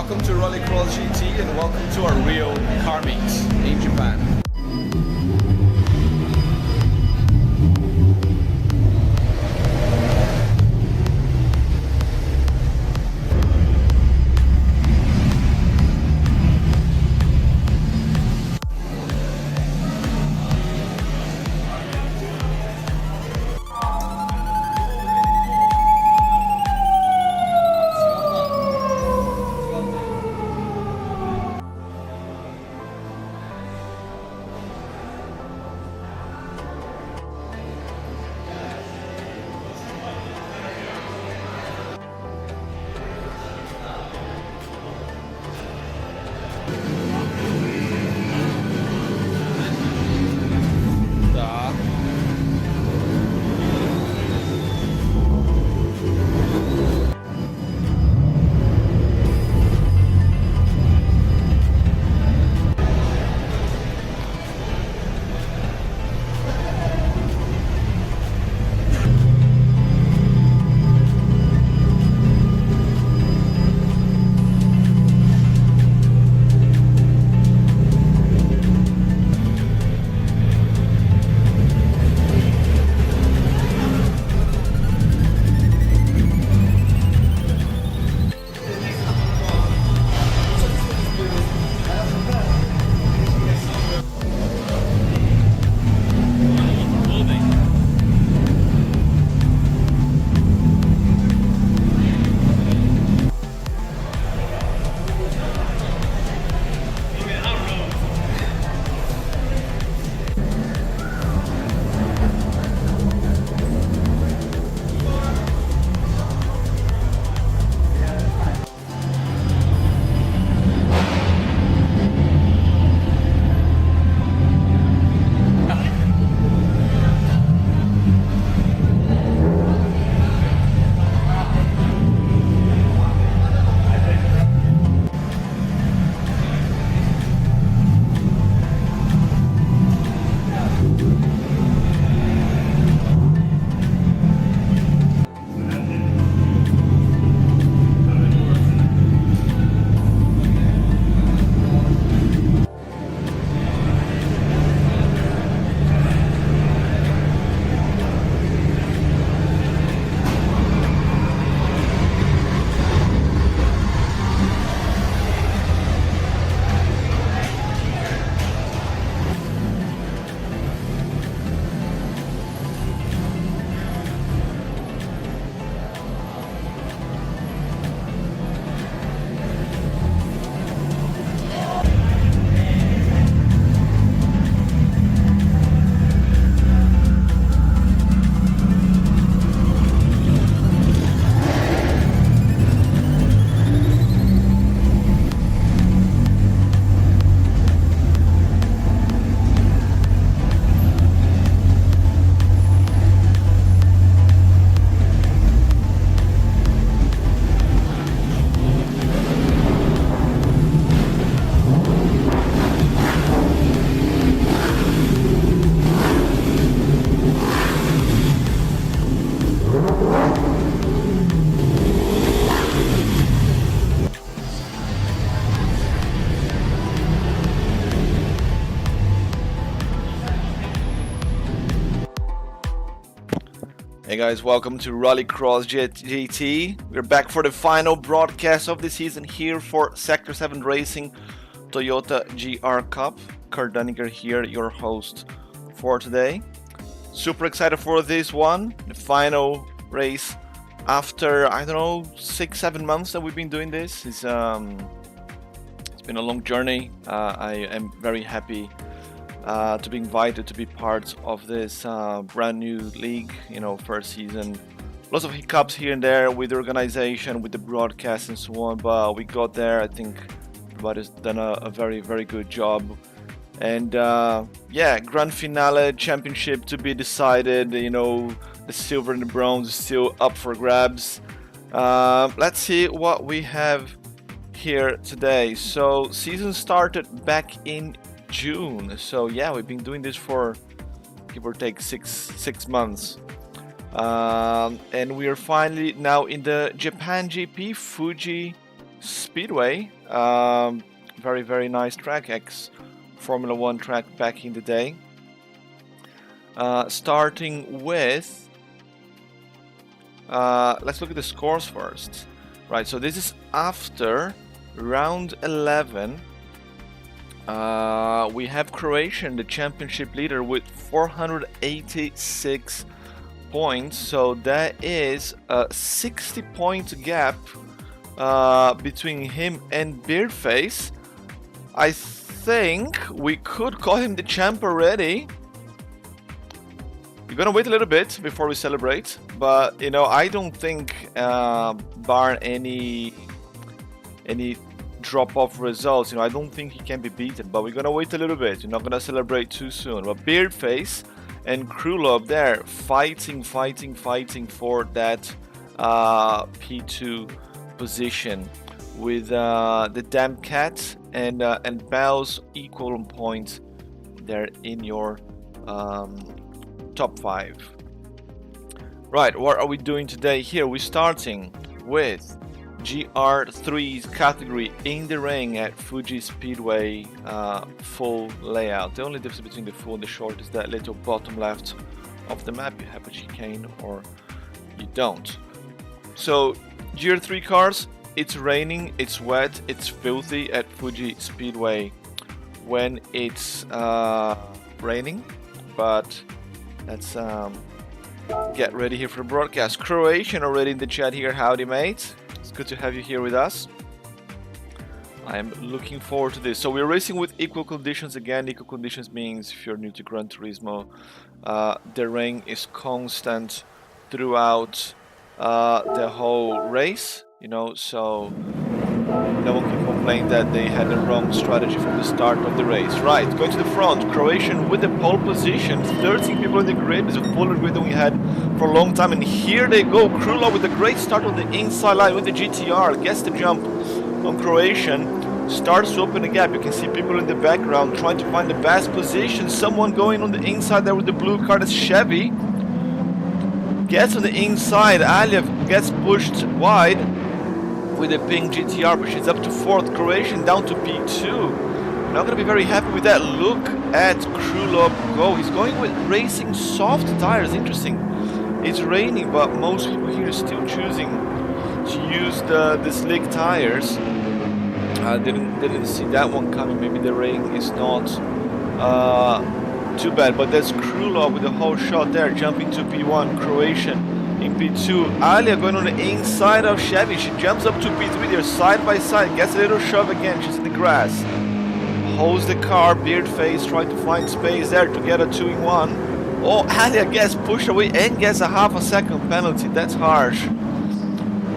Welcome to Rallycross GT and welcome to our real car meets in Japan. Hey guys, welcome to Rallycross GT. We're back for the final broadcast of the season here for Sector 7 Racing Toyota GR Cup. Kurt Dunninger here, your host for today. Super excited for this one, the final race after, 6-7 months that we've been doing this. It's been a long journey. I am very happy to be invited to be part of this brand new league, first season. Lots of hiccups here and there with the organization, with the broadcast and so on, but we got there. I think everybody's done a very, very good job. And grand finale, championship to be decided, the silver and the bronze is still up for grabs. Let's see what we have here today. So season started back in June, so yeah, we've been doing this for give or take six months, and we are finally now in the Japan GP Fuji Speedway. Very, very nice track, ex-Formula 1 track back in the day. Starting with... let's look at the scores first. Right, so this is after round 11. We have Croatian, the championship leader, with 486 points. So that is a 60-point gap between him and Beardface. I think we could call him the champ already. We're gonna wait a little bit before we celebrate, but you know, I don't think, bar any drop-off results, you know, I don't think he can be beaten. But we're gonna wait a little bit. You're not gonna celebrate too soon. But Beardface and Krulov there fighting for that P2 position, with the Damn Cat and Bells equal on points there in your top 5. Right, what are we doing today here? We're starting with GR3's category in the ring at Fuji Speedway, full layout. The only difference between the full and the short is that little bottom left of the map. You have a chicane or you don't. So GR3 cars, it's raining, it's wet, it's filthy at Fuji Speedway when it's raining, but let's get ready here for the broadcast. Croatian already in the chat here. Howdy, mate. It's good to have you here with us. I'm looking forward to this. So we're racing with equal conditions again. Equal conditions means, if you're new to Gran Turismo, the rain is constant throughout the whole race, you know, so no one can complain that they had the wrong strategy from the start of the race. Right, going to the front, Croatian with the pole position, 13 people in the grid. It's a fuller grid than we had for a long time, and here they go. Krulov with a great start on the inside line with the GTR, gets the jump on Croatian, starts to open the gap. You can see people in the background trying to find the best position. Someone going on the inside there with the blue car, that's Chevy. Gets on the inside, Aliev gets pushed wide with a pink GTR, but she's up to 4th. Croatian down to P2. Not gonna be very happy with that. Look at Krulov go. He's going with racing soft tires. Interesting. It's raining, but most people here are still choosing to use the slick tires. Didn't see that one coming. Maybe the rain is not too bad, but that's Krulov with a whole shot there, jumping to P1. Croatian in P2. Alia going on the inside of Chevy. She jumps up to P3. They're side by side. Gets a little shove again. She's in the grass. Holds the car. Beardface trying to find space there to get a 2-in-1. Oh, Alia gets pushed away and gets a half a second penalty. That's harsh.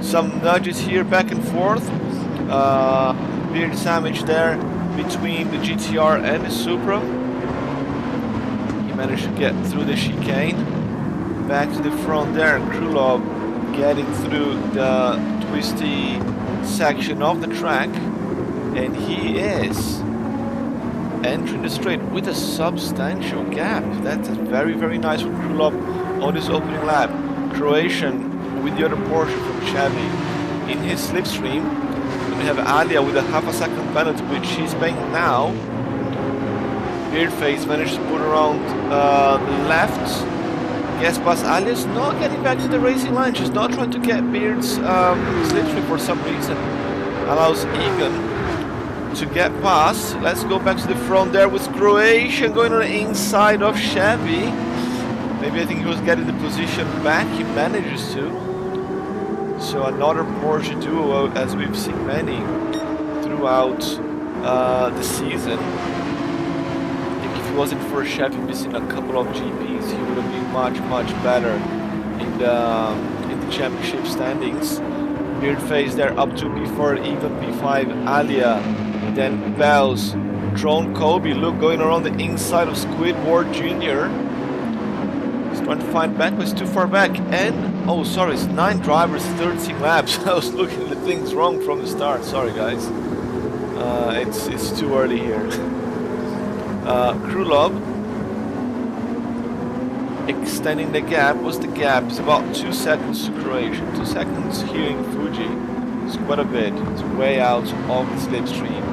Some nudges here back and forth. Beard sandwich there between the GTR and the Supra. He managed to get through the chicane. Back to the front there. Krulov getting through the twisty section of the track. And he is entering the straight with a substantial gap. That's very, very nice for Krulov on his opening lap. Croatian with the other Porsche from Chevy in his slipstream. We have Alia with a half a second penalty, which she's paying now. Beardface managed to put around left. Guess past Alia's not getting back to the racing line. She's not trying to get Beard's slipstream for some reason. Allows Egan to get past. Let's go back to the front there with Croatian going on the inside of Chevy. Maybe I think he was getting the position back. He manages to. So another Porsche duo, as we've seen many throughout the season. If it wasn't for Chevy missing a couple of GPs, he would have been much better in the championship standings. Beardface there up to P4, even P5, Alia, then Bells, Drone Kobe, look, going around the inside of Squidward Jr. He's trying to find back, but it's too far back. And, oh sorry, it's 9 drivers, 13 laps. I was looking at things wrong from the start, sorry guys. It's too early here. Krulov extending the gap. What's the gap? It's about 2 seconds to Croatian, 2 seconds here in Fuji. It's quite a bit. It's way out of the slipstream.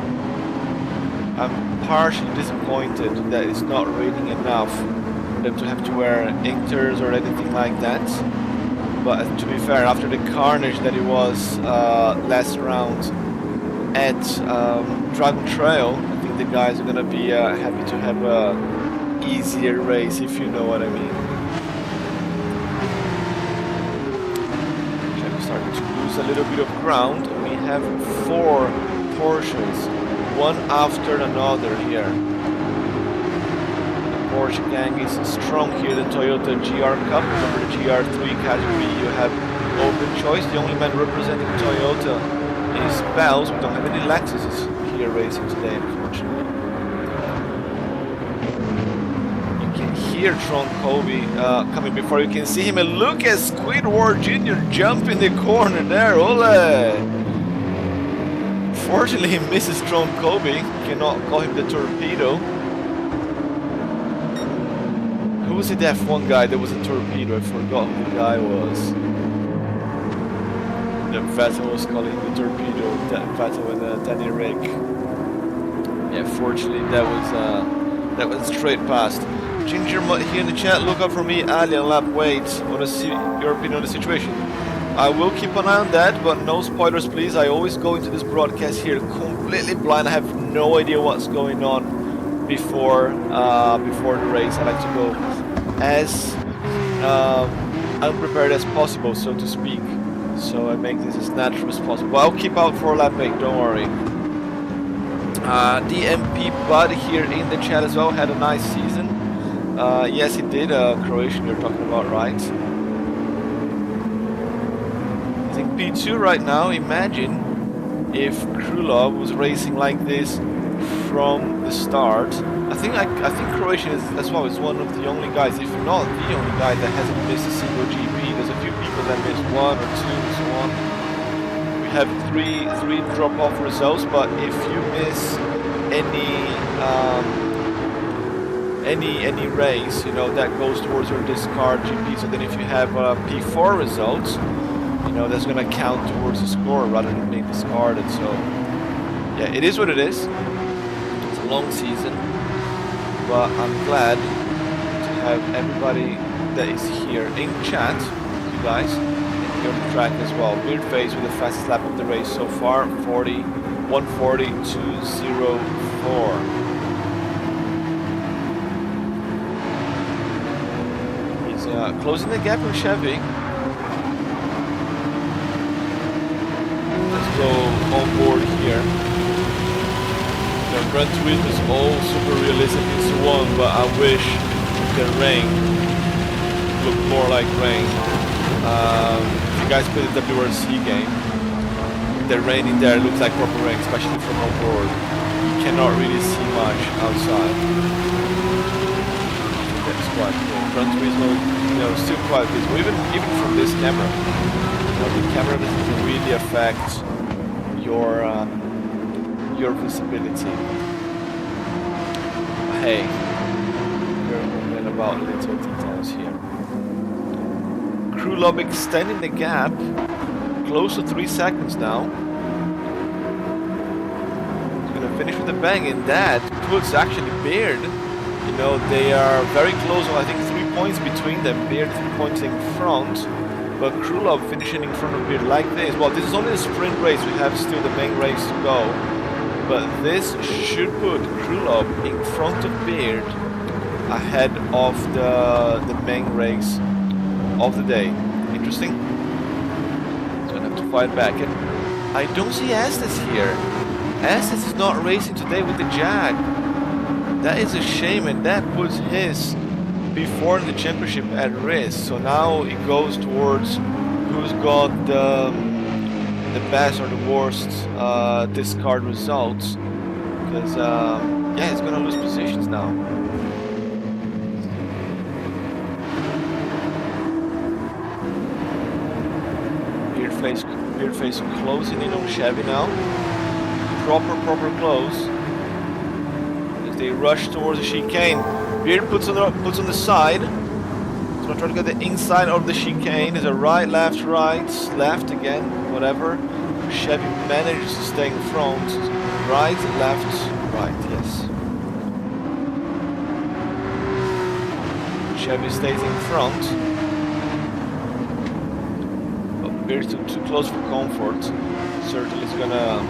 I'm partially disappointed that it's not raining enough for them to have to wear inters or anything like that. But to be fair, after the carnage that it was last round at Dragon Trail, I think the guys are gonna be happy to have a easier race, if you know what I mean. I'm starting to lose a little bit of ground. We have 4 Porsches, one after another here. The Porsche gang is strong here. The Toyota GR Cup, remember the GR3 category, you have open choice. The only man representing Toyota is Bells. We don't have any Lexuses here racing today, unfortunately. You can hear Tron Kobe coming before you can see him, and look at Squidward Jr. jump in the corner there. Ole! Fortunately, he misses Tron Kobe. Cannot call him the torpedo. Who was the F1 guy that was a torpedo? I forgot who the guy was. The Vettel was calling the torpedo. Vettel and Danny Rick. Yeah, fortunately that was straight past. Ginger here in the chat. Look up for me, Ali and Lap. Wait, want to see your opinion on the situation? I will keep an eye on that, but no spoilers, please. I always go into this broadcast here completely blind. I have no idea what's going on before the race. I like to go as unprepared as possible, so to speak. So I make this as natural as possible. I'll keep out for lap 8, don't worry. DMP Bud here in the chat as well had a nice season. Yes, he did. Croatian you're talking about, right? I think P2 right now. Imagine if Krulov was racing like this from the start. I think Croatian is as well is one of the only guys, if not the only guy, that hasn't missed a single GP. There's a few people that missed 1 or 2 and so on. We have three drop-off results, but if you miss any race, you know, that goes towards your discard GP. So then if you have P4 results, you know, that's going to count towards the score rather than being discarded. So yeah, it is what it is. It's a long season, but I'm glad to have everybody that is here in chat, you guys, and here on the track as well. Beardface with the fastest lap of the race so far, 1:40.204. Closing the gap with Chevy. Let's go on board here. The Gran Turismo is all super realistic and so on, but I wish the rain looked more like rain. If you guys play the WRC game, the rain in there looks like proper rain, especially from on board. You cannot really see much outside. That's quite cool. Gran Turismo, you know, still quite visible, even from this camera. You know, the camera doesn't really affect your visibility. Hey, we're complaining about little details here. Krulov extending the gap, close to 3 seconds now. He's gonna finish with a bang, and that puts actually Beard. You know, they are very close. I think 3 points between them. Beard 3 points in front, but Krulov finishing in front of Beard like this. Well, this is only a sprint race. We have still the main race to go, but this should put Krulov in front of Beard ahead of the main race of the day. Interesting. So I have to fight back, and I don't see Estes here. Estes is not racing today with the Jag. That is a shame, and that puts his before the championship at risk. So now it goes towards who's got the best or the worst discard results, because yeah, he's gonna lose positions now. Beardface closing in on Chevy now. Proper close. They rush towards the chicane. Beard puts on the side. He's gonna try to get the inside of the chicane. There's a right, left, again, whatever. Chevy manages to stay in front. Right, left, right, yes. Chevy stays in front. But Beard too close for comfort. Certainly is gonna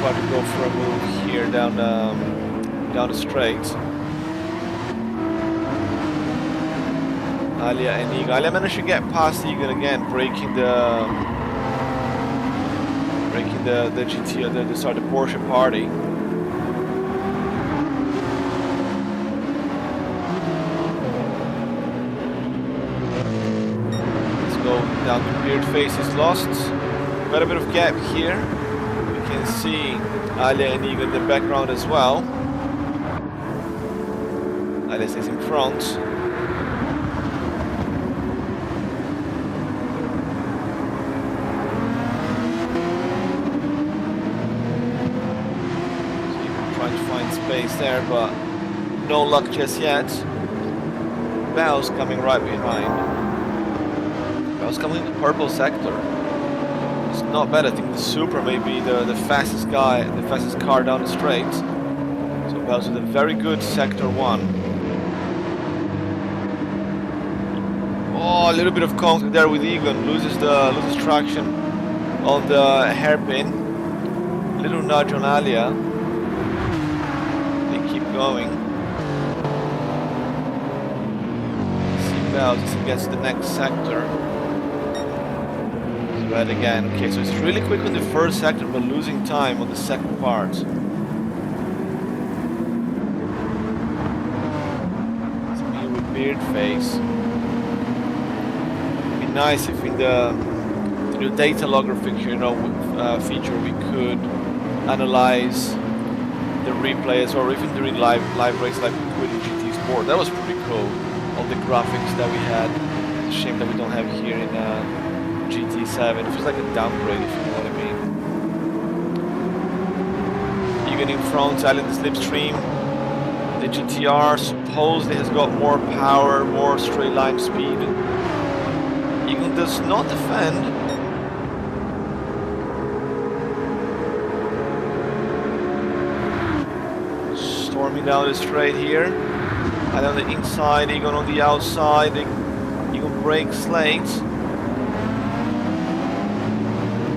try to go for a move here down the straight. Alia and Egan. Alia managed to get past Egan again, breaking the GT, the Porsche party. Let's go down the Beard face is lost. Got a bit of gap here. We can see Alia and Egan in the background as well. Alia stays in front. Space there, but no luck just yet. Bell's coming right behind. Bell's coming in the purple sector. It's not bad. I think the Supra may be the fastest car down the straight. So Bell's with a very good sector 1. Oh, a little bit of contact there with Egan. Loses traction on the hairpin. Little nudge on Alia. Going. See Bells as he gets to the next sector. He's red again. Okay, so it's really quick on the first sector, but losing time on the second part. It's me with Beard face. It'd be nice if in the new data logger feature, we could analyze the replays, or even during live race like we could in GT Sport. That was pretty cool. All the graphics that we had. It's a shame that we don't have here in GT7. It feels like a downgrade, if you know what I mean. Even in front, Island Slipstream. The GTR supposedly has got more power, more straight line speed. Egan does not defend. Storming down the straight here, and on the inside, Egan on the outside. Egan breaks late.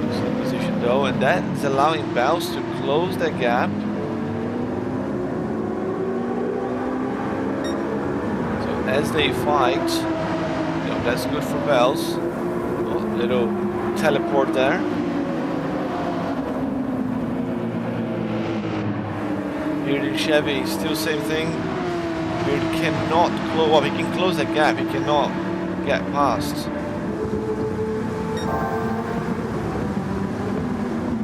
Excellent position though, and that is allowing Bells to close the gap. So as they fight, that's good for Bells. Oh, little teleport there. Beard and Chevy, still same thing. Beard cannot close. Well, he can close the gap. He cannot get past.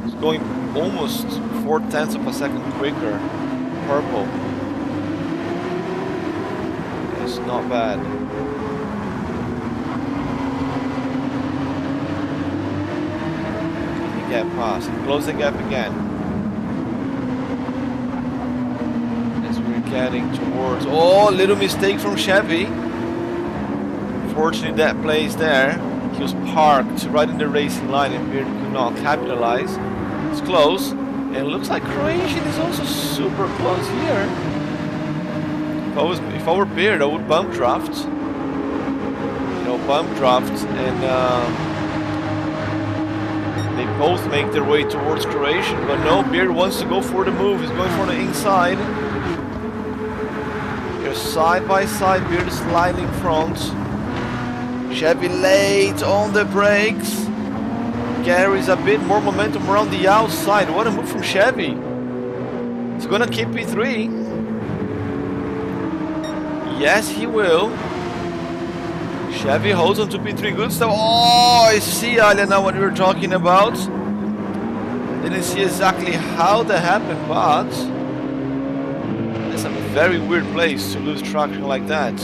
It's going almost 0.4 of a second quicker. Purple. It's not bad. Can he get past? Close the gap again. Getting towards, oh, little mistake from Chevy. Fortunately, that place there, he was parked right in the racing line and Beard could not capitalize. It's close, and it looks like Croatian is also super close here. If I were Beard, I would bump draft. Bump draft, and they both make their way towards Croatian, but no, Beard wants to go for the move. He's going for the inside. Side by side, Beard slightly in front. Chevy late on the brakes. Carries a bit more momentum around the outside. What a move from Chevy. He's gonna keep P3. Yes, he will. Chevy holds on to P3. Good stuff. Oh, I see, Alia, now what we were talking about. Didn't see exactly how that happened, but it's a very weird place to lose traction like that,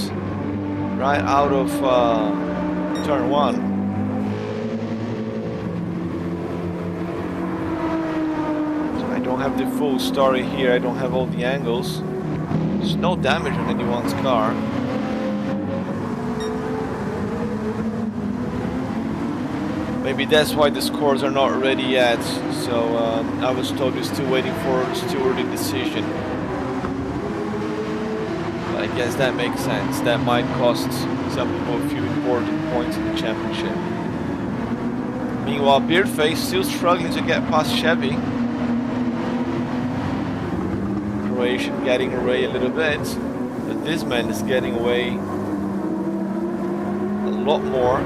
right out of turn 1. So I don't have the full story here. I don't have all the angles. There's no damage on anyone's car. Maybe that's why the scores are not ready yet. So I was told we're still waiting for stewarding decision. But I guess that makes sense. That might cost some people a few important points in the championship. Meanwhile, Beardface still struggling to get past Chevy. Croatian getting away a little bit, but this man is getting away a lot more.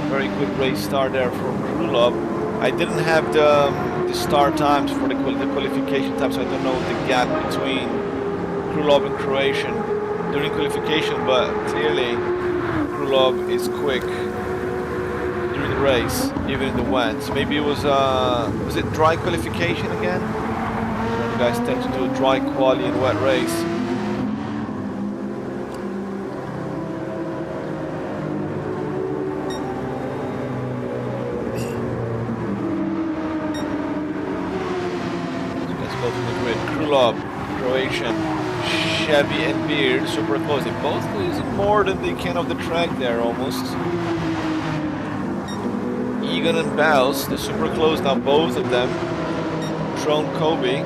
Very good race start there from Krulov. I didn't have the start times for the qualification time, so I don't know the gap between Krulov and Croatian during qualification, but clearly Krulov is quick during the race, even in the wet. Maybe it was it dry qualification again? You guys tend to do a dry quali and wet race. Krulov, Croatian, Chevy and Beard super close. They both losing more than they can of the track there almost. Egan and Baus, they're super close now, both of them. Tron Kobe.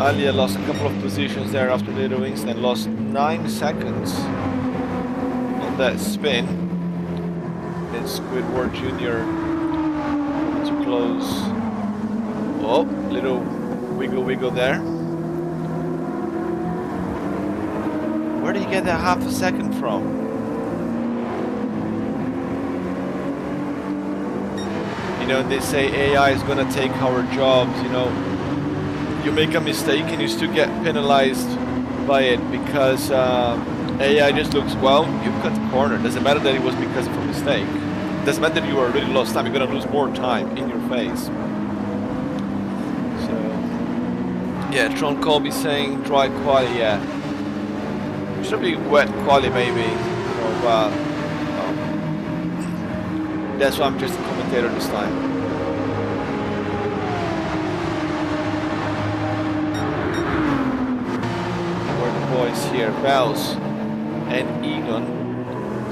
Alia lost a couple of positions there after the wings and lost 9 seconds on that spin. Then Squidward Jr. to close. Oh, little wiggle there. Where did he get that half a second from? You know, they say AI is gonna take our jobs, you know. You make a mistake and you still get penalized by it because AI just looks, well, you cut the corner. Doesn't matter that it was because of a mistake. Doesn't matter that you are really lost time. You're gonna lose more time in your face. Yeah, Tron Colby saying dry quali, yeah. Should be wet quali maybe, you know, but that's why I'm just a commentator this time. Where the boys here, Baus and Egon.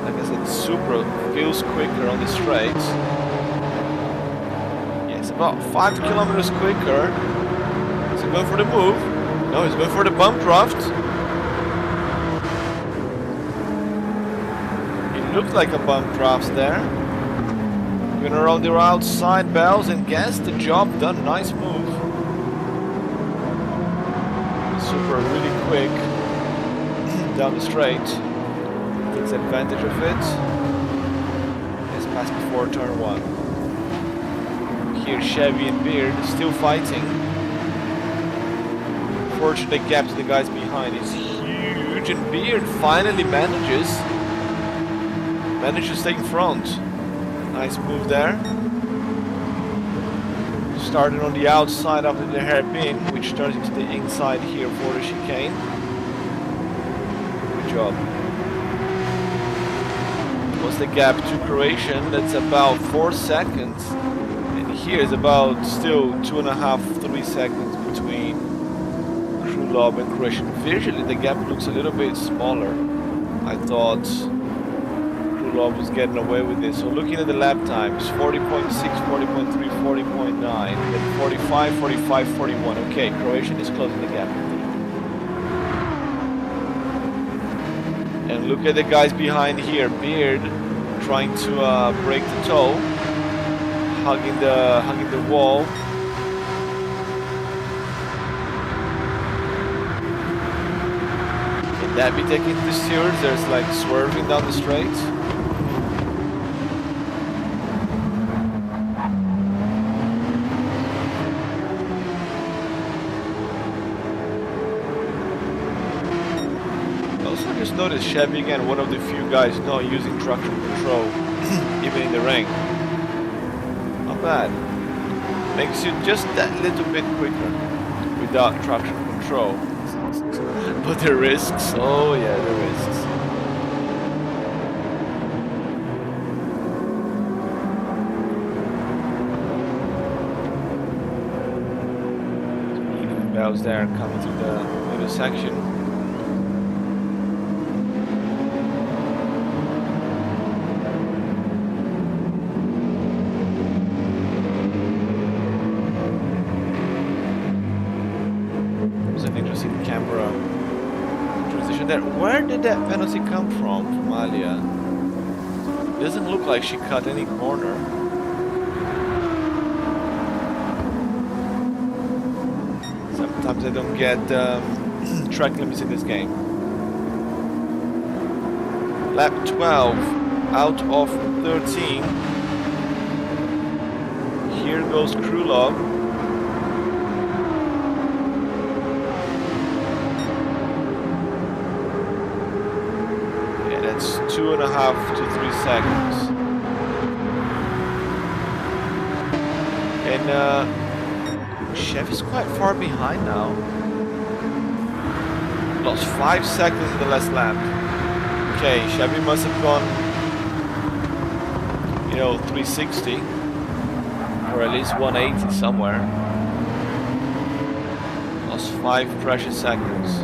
Like I said, Supra feels quicker on the straights. Yeah, it's about 5 kilometers quicker. Is he going for the move? No, he's going for the bump draft. It looked like a bump draft there. Going around the outside bells and gets the job done. Nice move. Super really quick down the straight. Takes advantage of it. It's past before turn 1. Here Chevy and Beard still fighting. Unfortunately, the gap to the guys behind is huge, and Beard finally manages to stay in front. Nice move there. Started on the outside after the hairpin, which turns into the inside here for the chicane. Good job. What's the gap to Croatian? That's about 4 seconds, and here is about still 2.5–3 seconds between Krulov and Croatian. Visually the gap looks a little bit smaller. I thought Krulov was getting away with this. So looking at the lap times, 40.6, 40.3, 40.9, then 45, 45, 41. Okay, Croatian is closing the gap. And look at the guys behind here. Beard trying to break the toe, hugging the wall. That be taking the steers, there's like swerving down the straight. Also just noticed Chevy again, one of the few guys not using traction control, even in the rain. Not bad. Makes you just that little bit quicker without traction control. But the risks, oh yeah, the risks. Bells there coming through the middle section. caution there. Where did that penalty come from Alia? Doesn't look like she cut any corner. Sometimes I don't get track limits in this game. Lap 12 out of 13. Here goes Krulov. Yeah, that's 2.5 to 3 seconds. And Chef is quite far behind now. Lost 5 seconds in the last lap. Okay, Chevy must have gone, 360 or at least 180 somewhere. Lost 5 precious seconds.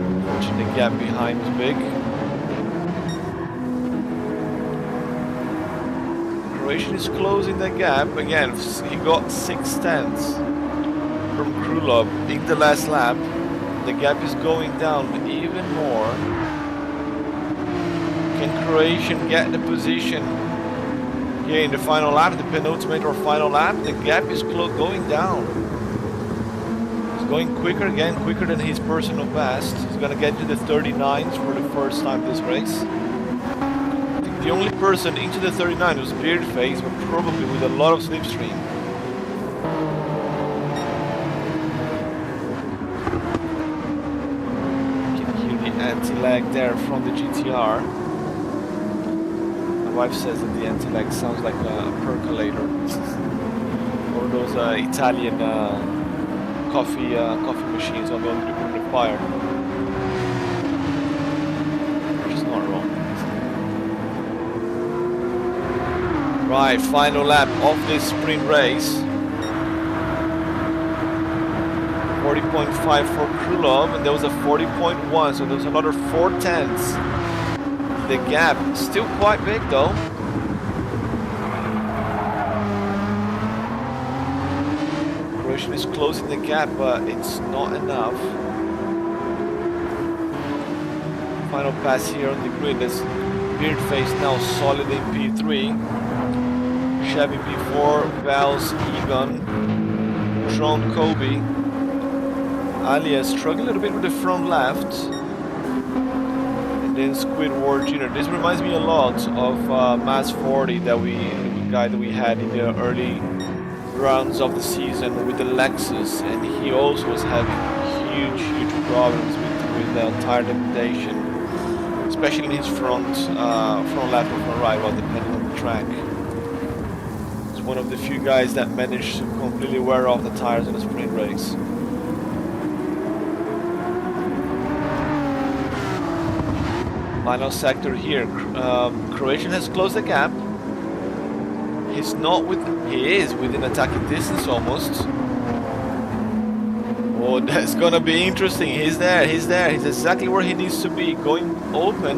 Unfortunately, the gap behind is big. Croatian is closing the gap again. He got 6/10 from Krulov in the last lap. The gap is going down even more. Can Croatian get the position here in the final lap, the penultimate or final lap? The gap is going down. He's going quicker again, quicker than his personal best. He's gonna get to the 39s for the first time this race. I think the only person into the 39 was Beardface, but probably with a lot of slipstream. You can hear the anti-lag there from the GTR. My wife says that the anti-lag sounds like a percolator or those Italian coffee machines on the fire. Which is not wrong. Right, final lap of this sprint race. 40.5 for Krulov, and there was a 40.1, so there was another 4/10. The gap still quite big though. Croatian is closing the gap, but it's not enough. Final pass here on the grid. There's Beardface now solid in P3. Chevy P4, Val's Egon, Tron Kobe. Alia struggling a little bit with the front left. And then Squidward Jr. This reminds me a lot of Mass 40 the guy that we had in the early rounds of the season with the Lexus, and he also was having huge problems with tire degradation, especially in his front left or front right, while depending on the track. He's one of the few guys that managed to completely wear off the tires in a sprint race. Final sector here. Croatian has closed the gap. He is within attacking distance almost. Oh, that's gonna be interesting. He's there. He's exactly where he needs to be, going open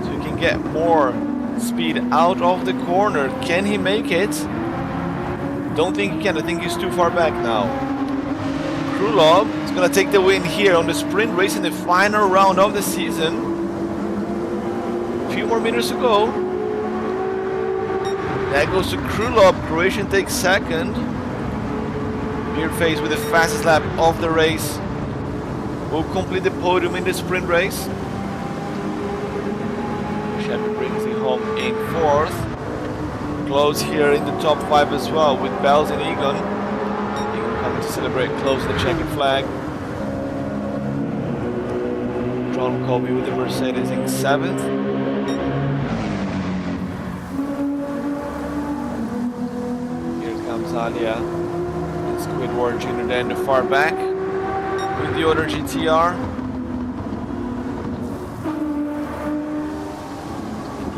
so he can get more speed out of the corner. Can he make it? Don't think he can. I think he's too far back now. Krulov is gonna take the win here on the sprint race in the final round of the season. A few more meters to go. That goes to Krulov. Croatian takes second. Beardface with the fastest lap of the race will complete the podium in the sprint race. Chevy brings it home in fourth. Close here in the top 5 as well with Bells and Egon. Egon coming to celebrate close the checkered flag. John Colby with the Mercedes in 7th. Alia and Squidward Jr. then the far back with the other GTR.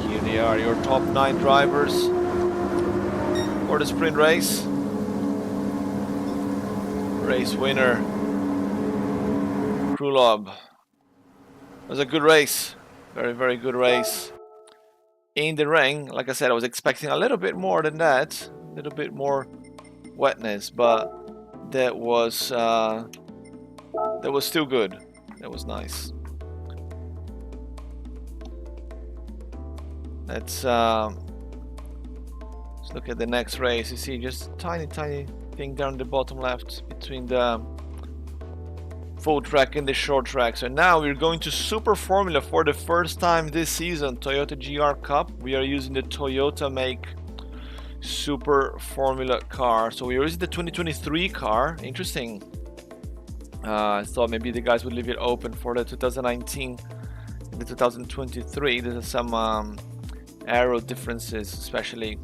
Here they are, your top 9 drivers for the sprint race. Race winner, Krulov. It was a good race, very good race. In the ring, like I said, I was expecting a little bit more than that, a little bit more wetness, but that was still good. That was nice. Let's look at the next race. You see just tiny thing down the bottom left between the full track and the short track. So now we're going to Super Formula for the first time this season. Toyota GR Cup. We are using the Toyota make Super Formula car. So we're using the 2023 car. Interesting. I thought maybe the guys would leave it open for the 2019 and the 2023. There's some aero differences, especially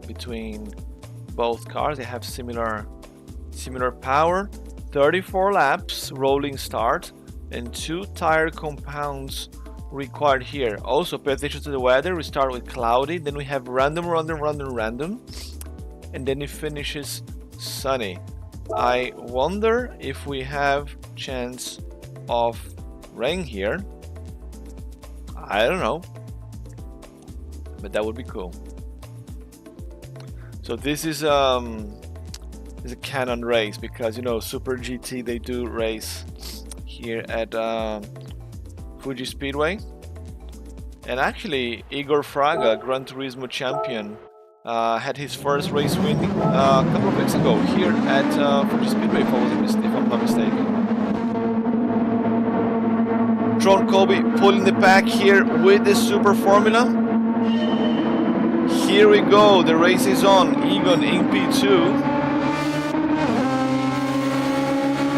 between both cars. They have similar power. 34 laps, rolling start, and 2 tire compounds required here. Also pay attention to the weather. We start with cloudy, then we have random, and then it finishes sunny. I wonder if we have chance of rain here. I don't know, but that would be cool. So this is a canon race, because you know Super GT, they do race here at Fuji Speedway. And actually Igor Fraga, Gran Turismo champion, had his first race win a couple of weeks ago here at Fuji Speedway, if I'm not mistaken. Tron Colby pulling the pack here with the Super Formula. Here we go, the race is on. Egon in P2.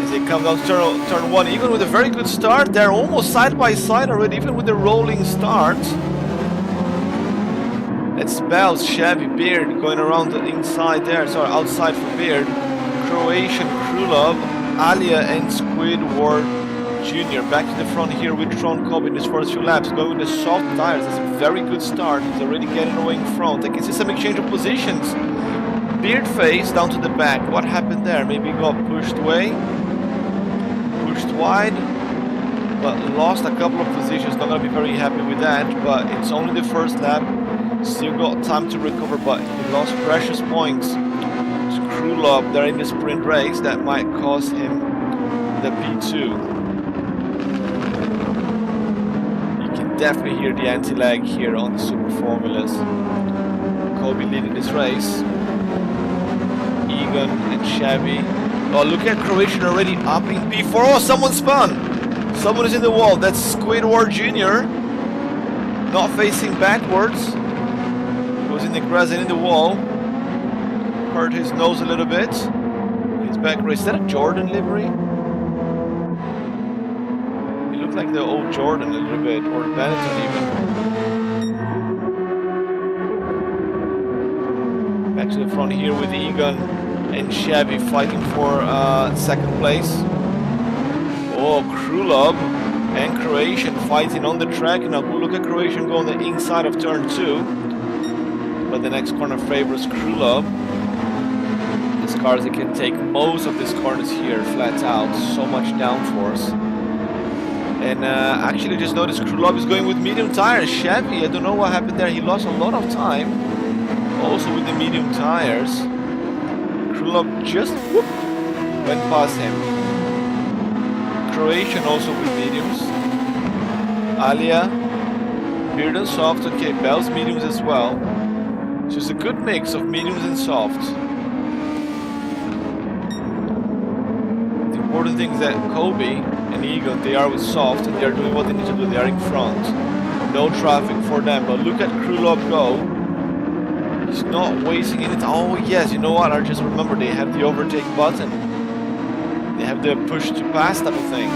As they come down to turn 1, Egon with a very good start. They're almost side by side already, even with the rolling start. It's Bells, Chevy, Beard going around the inside there. Sorry, outside for Beard. Croatian, Krulov, Alia, and Squidward Jr. Back to the front here with Tron Cobb in his first few laps, going with the soft tires. That's a very good start. He's already getting away in front. I can see some exchange of positions. Beard face down to the back. What happened there? Maybe he got pushed away, pushed wide, but lost a couple of positions. Not gonna be very happy with that, but it's only the first lap. Still got time to recover, but he lost precious points to Krulov there in the sprint race. That might cost him the P2. Definitely hear the anti-lag here on the Super Formulas. Kobe leading this race. Egan and Chevy. Oh, look at Croatian already up in P4. Oh, someone spun! Someone is in the wall. That's Squidward Jr. Not facing backwards. He was in the grass and in the wall. Hurt his nose a little bit. His back race. Is that a Jordan livery? Like the old Jordan a little bit, or Benetton even. Back to the front here with Egan and Chevy fighting for second place. Oh, Krulov and Croatian fighting on the track. Now look at Croatian go on the inside of turn 2. But the next corner favors Krulov. These cars, they can take most of these corners here flat out. So much downforce. And actually just noticed Krulov is going with medium tires. Chevy, I don't know what happened there. He lost a lot of time. Also with the medium tires. Krulov just went past him. Croatian also with mediums. Alia, Beard and soft. Okay, Bell's mediums as well. So it's a good mix of mediums and soft. The important thing is that Kobe and Egon, they are with soft and they are doing what they need to do. They are in front. No traffic for them. But look at Krulov go. He's not wasting any time. Oh yes, you know what? I just remember they have the overtake button. They have the push to pass type of thing.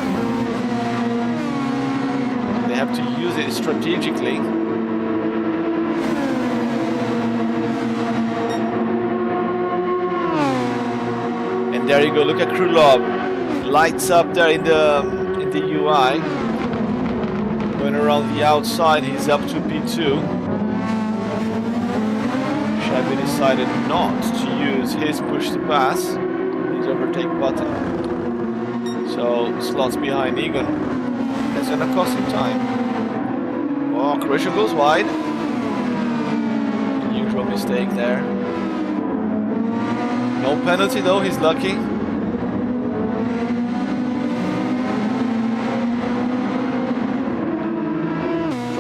They have to use it strategically. And there you go. Look at Krulov. Lights up there in the UI. Going around the outside, he's up to P2. Chevy decided not to use his push to pass, his overtake button. So slots behind Egan. That's gonna cost him time. Oh, Croatian goes wide. Unusual mistake there. No penalty though, he's lucky.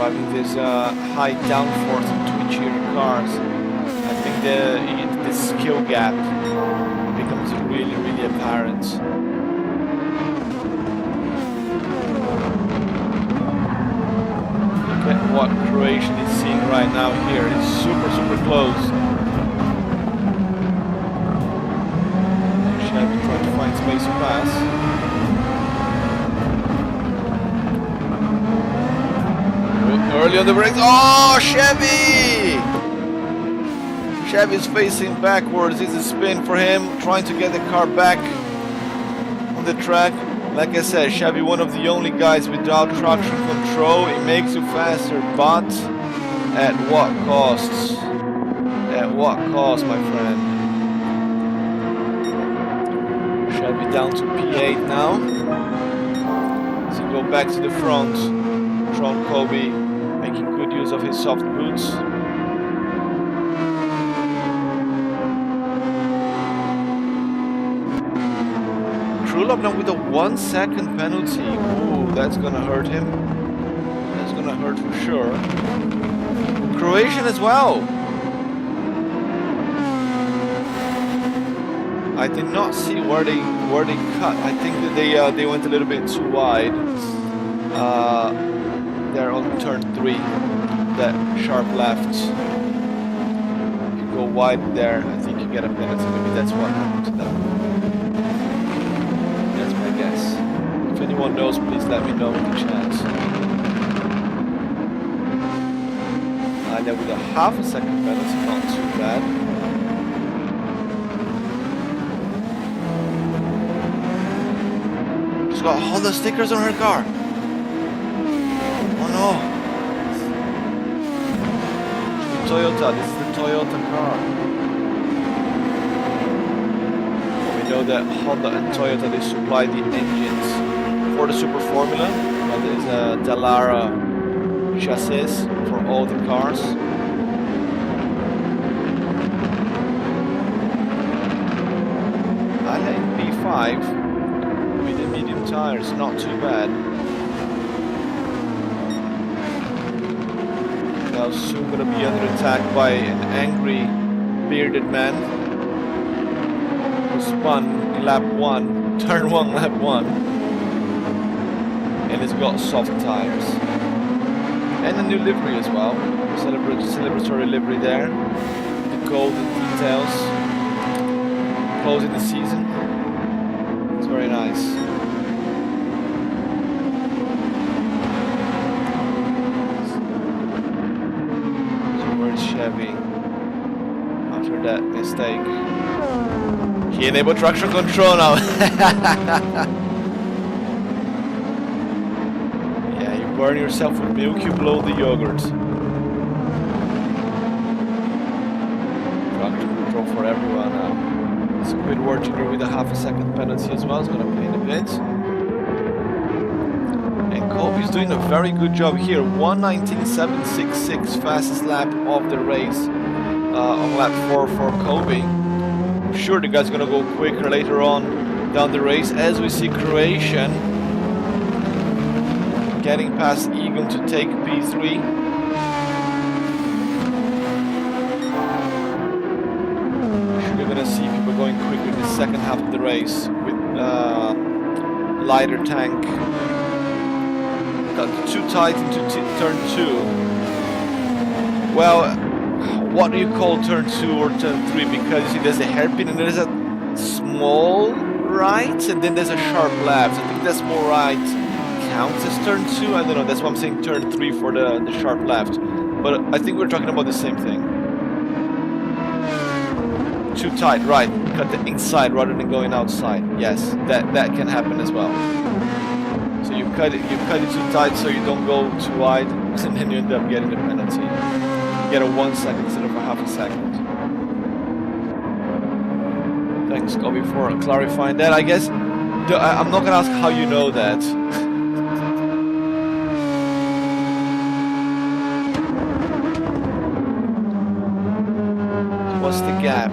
driving these high downforce and twitchier cars, I think the skill gap becomes really, really apparent. Look at what Croatian is seeing right now here. It's super, super close. Chevy trying to find space to pass. Early on the brakes. Oh, Chevy! Chevy's facing backwards. It's a spin for him, trying to get the car back on the track. Like I said, Chevy, one of the only guys without traction control. It makes you faster, but at what cost? At what cost, my friend? Chevy down to P8 now. So go back to the front. Tron Kobe making good use of his soft boots. Krulov now with a 1 second penalty. Ooh, that's gonna hurt him. That's gonna hurt for sure. Croatian as well. I did not see where they cut. I think that they went a little bit too wide. They're on turn 3. That sharp left. If you go wide there, I think you get a penalty. Maybe that's what happened to them. That's my guess. If anyone knows, please let me know in the chat. There with a half a second penalty, not too bad. She's got Honda stickers on her car. Oh no. Toyota, this is the Toyota car. We know that Honda and Toyota, they supply the engines for the Super Formula. There's a Dallara chassis for all the cars. And in B5 with the medium tires, not too bad. Now soon gonna be under attack by an angry bearded man who spun in lap 1, turn 1, lap 1, and it's got soft tires and a new livery as well, celebratory livery there, the golden details, closing the season. It's very nice. Chevy after that mistake. He enabled traction control now. Yeah, you burn yourself with milk, you blow the yogurt. Traction control for everyone now. Squid Wartinger with a half a second penalty as well. It's gonna pay in a bit. Kobe's doing a very good job here. 1:19.766, fastest lap of the race on lap 4 for Kobe. I'm sure the guy's gonna go quicker later on down the race as we see Croatian getting past Egan to take P3. I'm sure we're gonna see people going quicker in the second half of the race with lighter tank. Too tight into turn 2. Well, what do you call turn 2 or turn 3? Because you see there's a hairpin and there's a small right and then there's a sharp left. I think that small right counts as turn 2. I don't know, that's why I'm saying turn 3 for the sharp left. But I think we're talking about the same thing. Too tight, right. Cut the inside rather than going outside. Yes, that can happen as well. So you cut it too tight so you don't go too wide, and then you end up getting the penalty. You get a 1 second instead of a half a second. Thanks, Kobe, for clarifying that. I guess I'm not gonna ask how you know that. So what's the gap?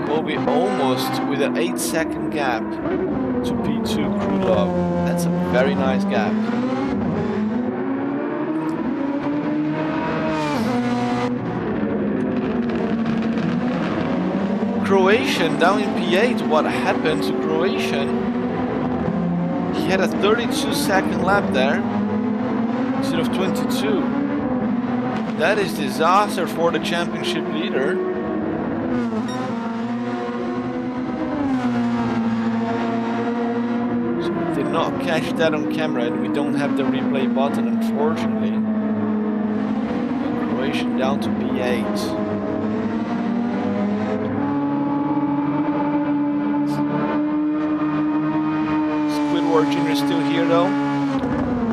Kobe almost with an 8-second gap to P2 Krulov. That's a very nice gap. Croatian down in P8. What happened to Croatian? He had a 32-second lap there instead of 22. That is disaster for the championship leader. So we did not catch that on camera, and we don't have the replay button, unfortunately. Croatian down to P8. Squidward Jr. is still here though,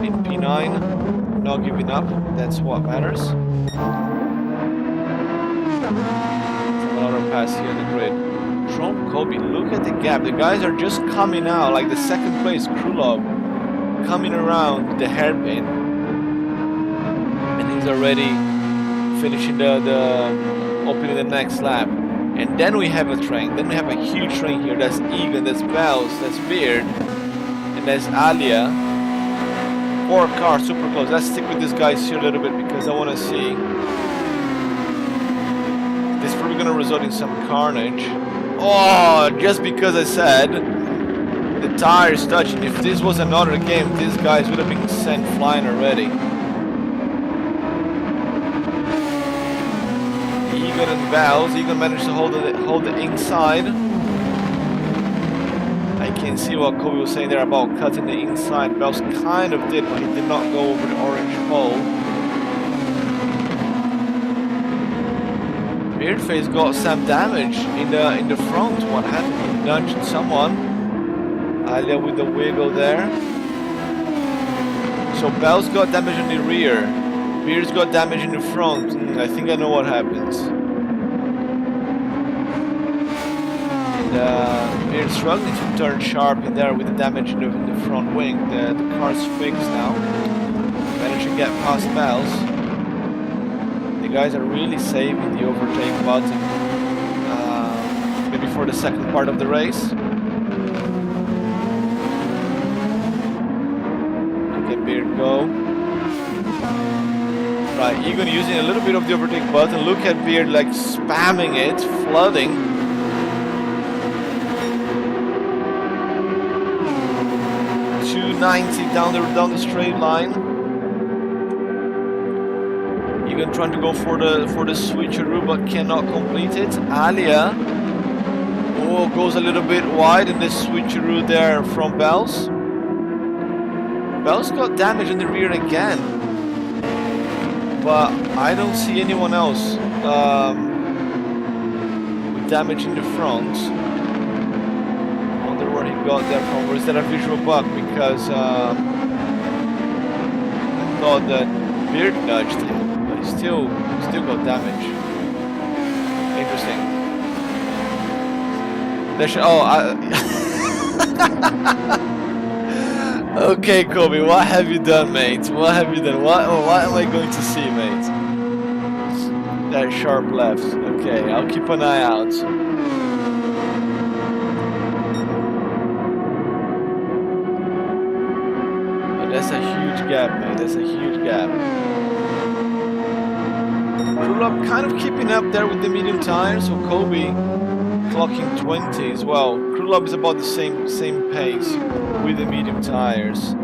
in P9, not giving up, that's what matters. Another pass here in the grid. From Kobe, look at the gap, the guys are just coming out, like the second place, Krulov, coming around the hairpin, and he's already finishing the opening the next lap. And then we have a train, then we have a huge train here, that's Egan, that's Bells, that's Beard, there's Alia. 4 cars, super close. Let's stick with these guys here a little bit because I want to see. This is probably going to result in some carnage. Oh, just because I said the tires touching. If this was another game, these guys would have been sent flying already. Egan and Bells. Egan managed to hold the inside. I can see what Kobe was saying there about cutting the inside. Bells kind of did, but he did not go over the orange pole. Beardface got some damage in the front. What happened? He nudged someone. Alia with the wiggle there. So Bells got damage in the rear. Beard's got damage in the front. I think I know what happens. We're struggling to turn sharp in there with the damage in the front wing. The car's fixed now. Managed to get past Bells. The guys are really saving the overtake button. Maybe for the second part of the race. Look at Beard go. Right, Egan using a little bit of the overtake button. Look at Beard like spamming it, flooding. 290 down the straight line. Egan trying to go for the switcheroo but cannot complete it. Alia goes a little bit wide in the switcheroo there from Bells. Bells got damage in the rear again, but I don't see anyone else with damage in the front. Where he got that from, or is that a visual bug? Because I thought that Beard nudged him, but he still got damage. Interesting. Okay, Kobe, what have you done, mate? What have you done? What am I going to see, mate? That sharp left. Okay, I'll keep an eye out. That's a huge gap, man. That's a huge gap. Krulov kind of keeping up there with the medium tires, so Kobe clocking 20 as well. Krulov is about the same pace with the medium tires.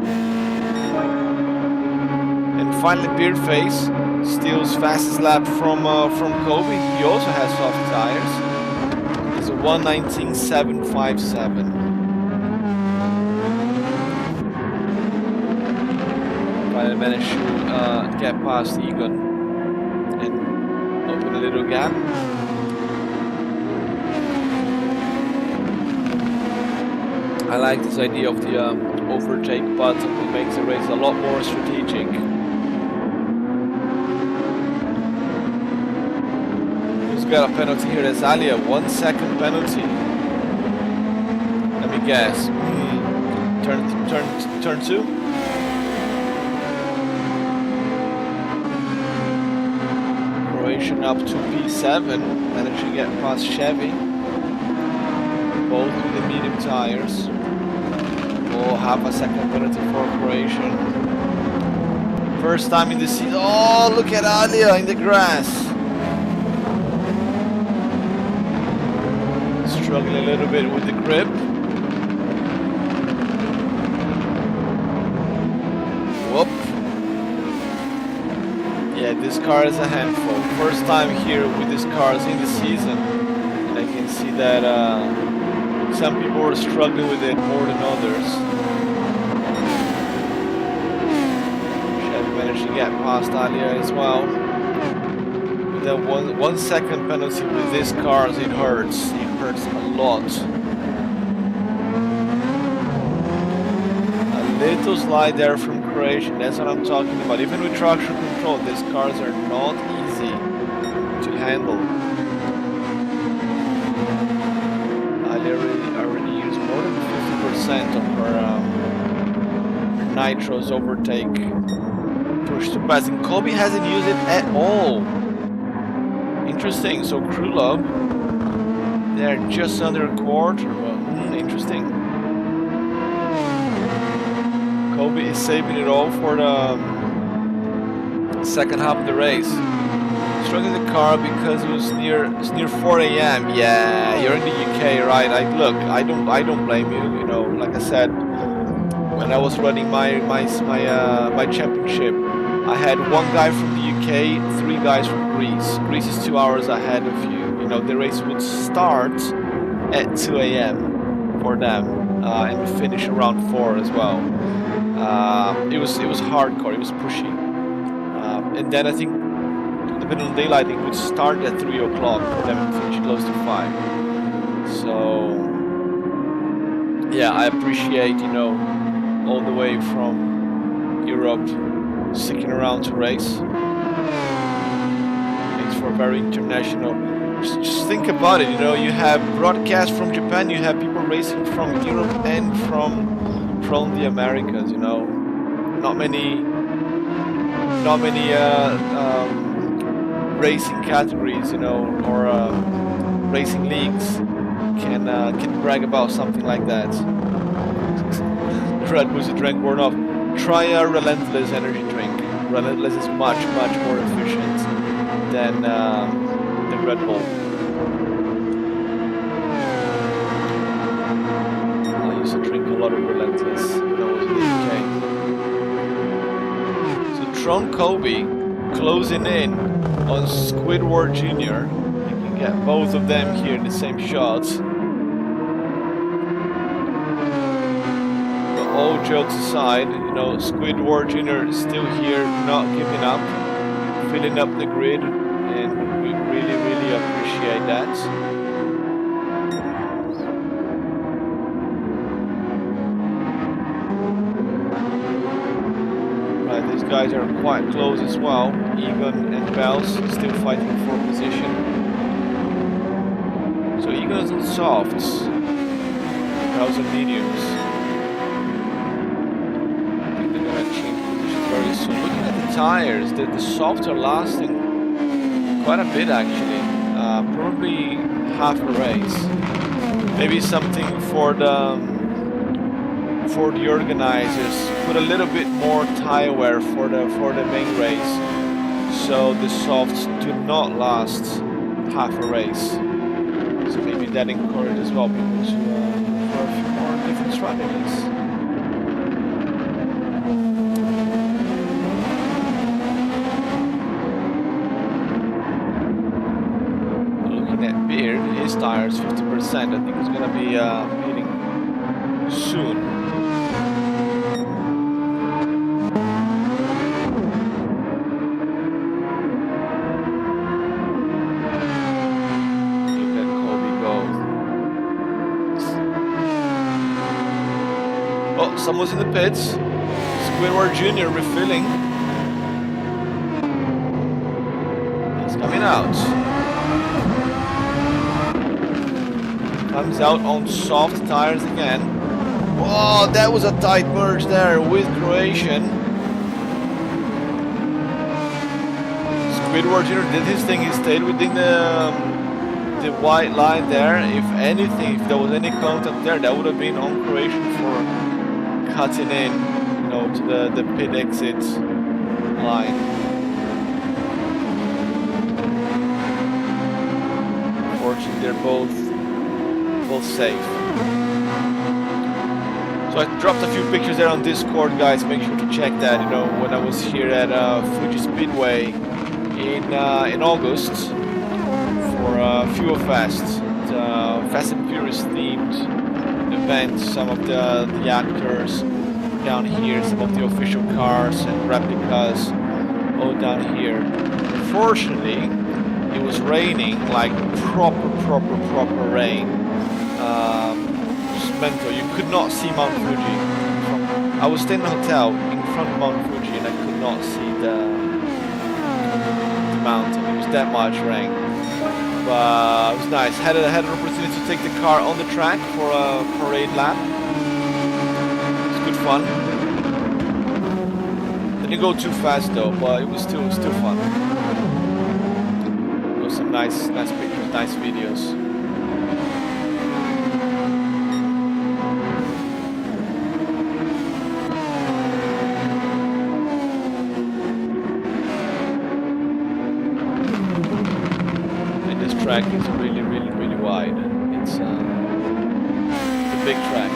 And finally, Beardface steals fastest lap from Kobe. He also has soft tires. It's a 1:19.757. I managed to get past Egan and open a little gap. I like this idea of the overtake button. It makes the race a lot more strategic. Who's got a penalty here? That's Alia. 1 second penalty. Let me guess. Turn 2. Up to P7, managed to get past Chevy, both with the medium tires. Oh, half a second penalty for Croatian. First time in the season. Oh, look at Alia in the grass. struggling a little bit with the grip. Whoop. Yeah, this car is a handful. First time here with these cars in the season. And I can see that some people are struggling with it more than others. Chevy managed to get past Alia as well. With that 1 second penalty with these cars, it hurts. It hurts a lot. A little slide there from Croatia, that's what I'm talking about. Even with traction control, these cars are not easy to handle. Ali already used more than 50% of her nitros overtake push to pass, and Kobe hasn't used it at all. Interesting. So Krylov, they're just under a quarter. Well, interesting. Kobe is saving it all for the second half of the race. Struggling the car because it was near 4 a.m. Yeah, you're in the UK, right? Look, I don't blame you. You know, like I said, when I was running my championship, I had one guy from the UK, 3 guys from Greece. Greece is 2 hours ahead of you. You know, the race would start at 2 a.m. for them and finish around 4 as well. It was hardcore. It was pushy. And then I think, depending on daylight, it would start at 3 o'clock for them and finish close to 5. So yeah, I appreciate, you know, all the way from Europe sticking around to race. It's for very international. Just think about it, you know, you have broadcasts from Japan, you have people racing from Europe and from the Americas, you know. Not many racing categories, you know, or racing leagues can brag about something like that. Red Bull's a drink worn off. Try a Relentless energy drink. Relentless is much more efficient than Red Bull. I used to drink a lot of Relentless when I was in the UK. So Tron Kobe closing in on Squidward Jr. You can get both of them here in the same shot. But all jokes aside, you know, Squidward Jr. is still here, not giving up, filling up the grid, and we really appreciate that. These guys are quite close as well. Egon and Bells still fighting for position. So Egon is on softs, Bells on mediums. I think they're gonna change positions very soon. Looking at the tires, the softs are lasting quite a bit actually. Probably half a race. Maybe something for the organizers, put a little bit more tire wear for the main race, so the softs do not last half a race. So maybe that encourages as well people to for a few more different strategies. Looking at Beard, his tires 50%. I think he's gonna be hitting soon. Someone's in the pits. Squidward Jr. refilling. He's coming out. Comes out on soft tires again. Whoa, that was a tight merge there with Croatian. Squidward Jr. did his thing. He stayed within the white line there. If anything, if there was any contact there, that would have been on Croatian for cutting in, you know, to the pit exit line. Unfortunately, they're both both safe. So I dropped a few pictures there on Discord, guys. Make sure to check that. You know, when I was here at Fuji Speedway in August for Fuel Fest, Fast and Furious themed event. Some of the actors down here, some of the official cars and replicas all down here. Unfortunately, it was raining, like proper rain. Just mental. You could not see Mount Fuji. I was staying in a hotel in front of Mount Fuji and I could not see the mountain. It was that much rain. But it was nice. Had an opportunity to take the car on the track for a parade lap. It's good fun. Didn't go too fast though, but it was still fun. There was some nice pictures, nice videos. Track is really wide. It's a big track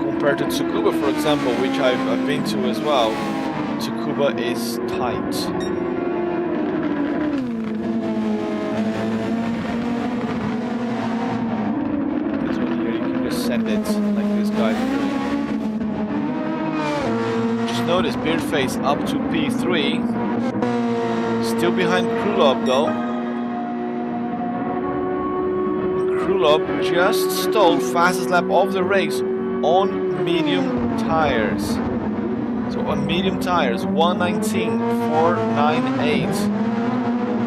compared to Tsukuba, for example, which I've been to as well. Tsukuba is tight. This one here, you can just send it like this guy's doing. Just notice Beardface up to P3, still behind Krulov though. Krulov just stole fastest lap of the race on medium tires. So on medium tires, 1:19.498.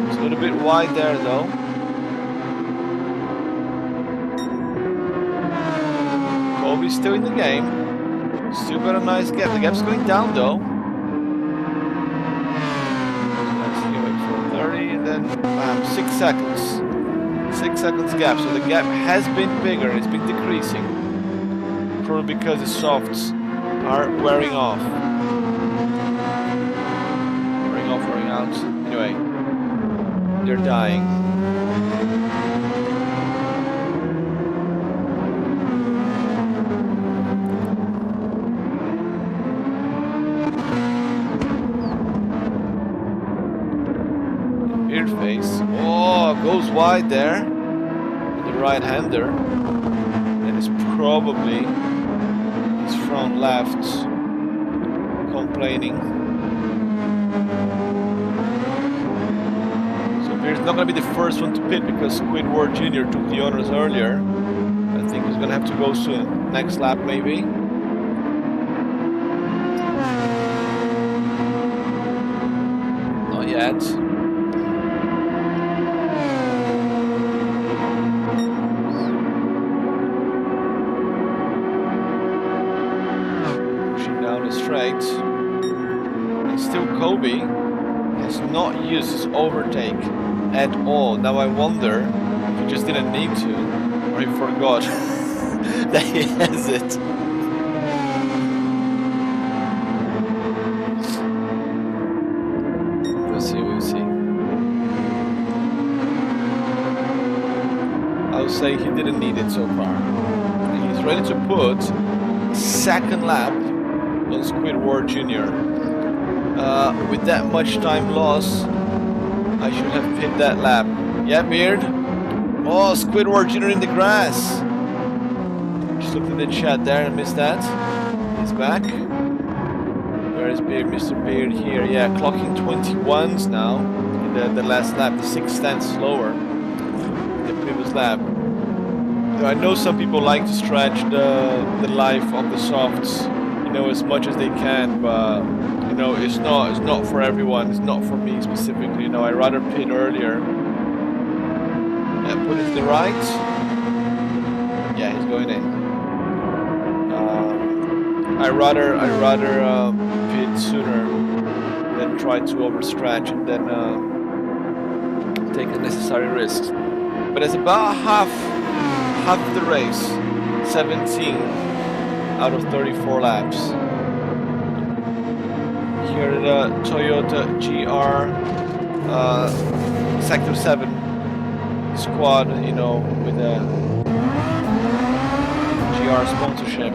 It's a little bit wide there though. Kobe's still in the game. Still got a nice gap. The gap's going down though. Let's see, wait for 30 and then 6 seconds. 6 seconds gap, so the gap has been bigger, it's been decreasing. Probably because the softs are wearing off. Wearing out. Anyway, they're dying. Beardface. Oh, goes wide there. The right-hander. And it's probably his front left complaining. So Beard's not going to be the first one to pit because Squidward Jr. took the honors earlier. I think he's going to have to go soon. Next lap maybe. Not yet. Straight, and still Kobe has not used his overtake at all. Now I wonder if he just didn't need to, or he forgot that he has it. We'll see. I would say he didn't need it so far. And he's ready to put second lap on Squidward Jr. With that much time lost, I should have pinned that lap. Yeah, Beard. Oh, Squidward Jr. in the grass. Just looked in the chat there and missed that. He's back. Where is Beard? Mr. Beard here. Yeah, clocking 21s now. In the last lap, the 6 tenths slower than the previous lap. I know some people like to stretch the life of the softs, you know, as much as they can, but you know, it's not for everyone. It's not for me specifically. You know, I rather pit earlier and put it to the right. Yeah, he's going in. I rather pit sooner than try to overstretch and then take unnecessary risks. But it's about half of the race, 17 out of 34 laps. Here at the Toyota GR Sector 7 squad, you know, with S7R sponsorship.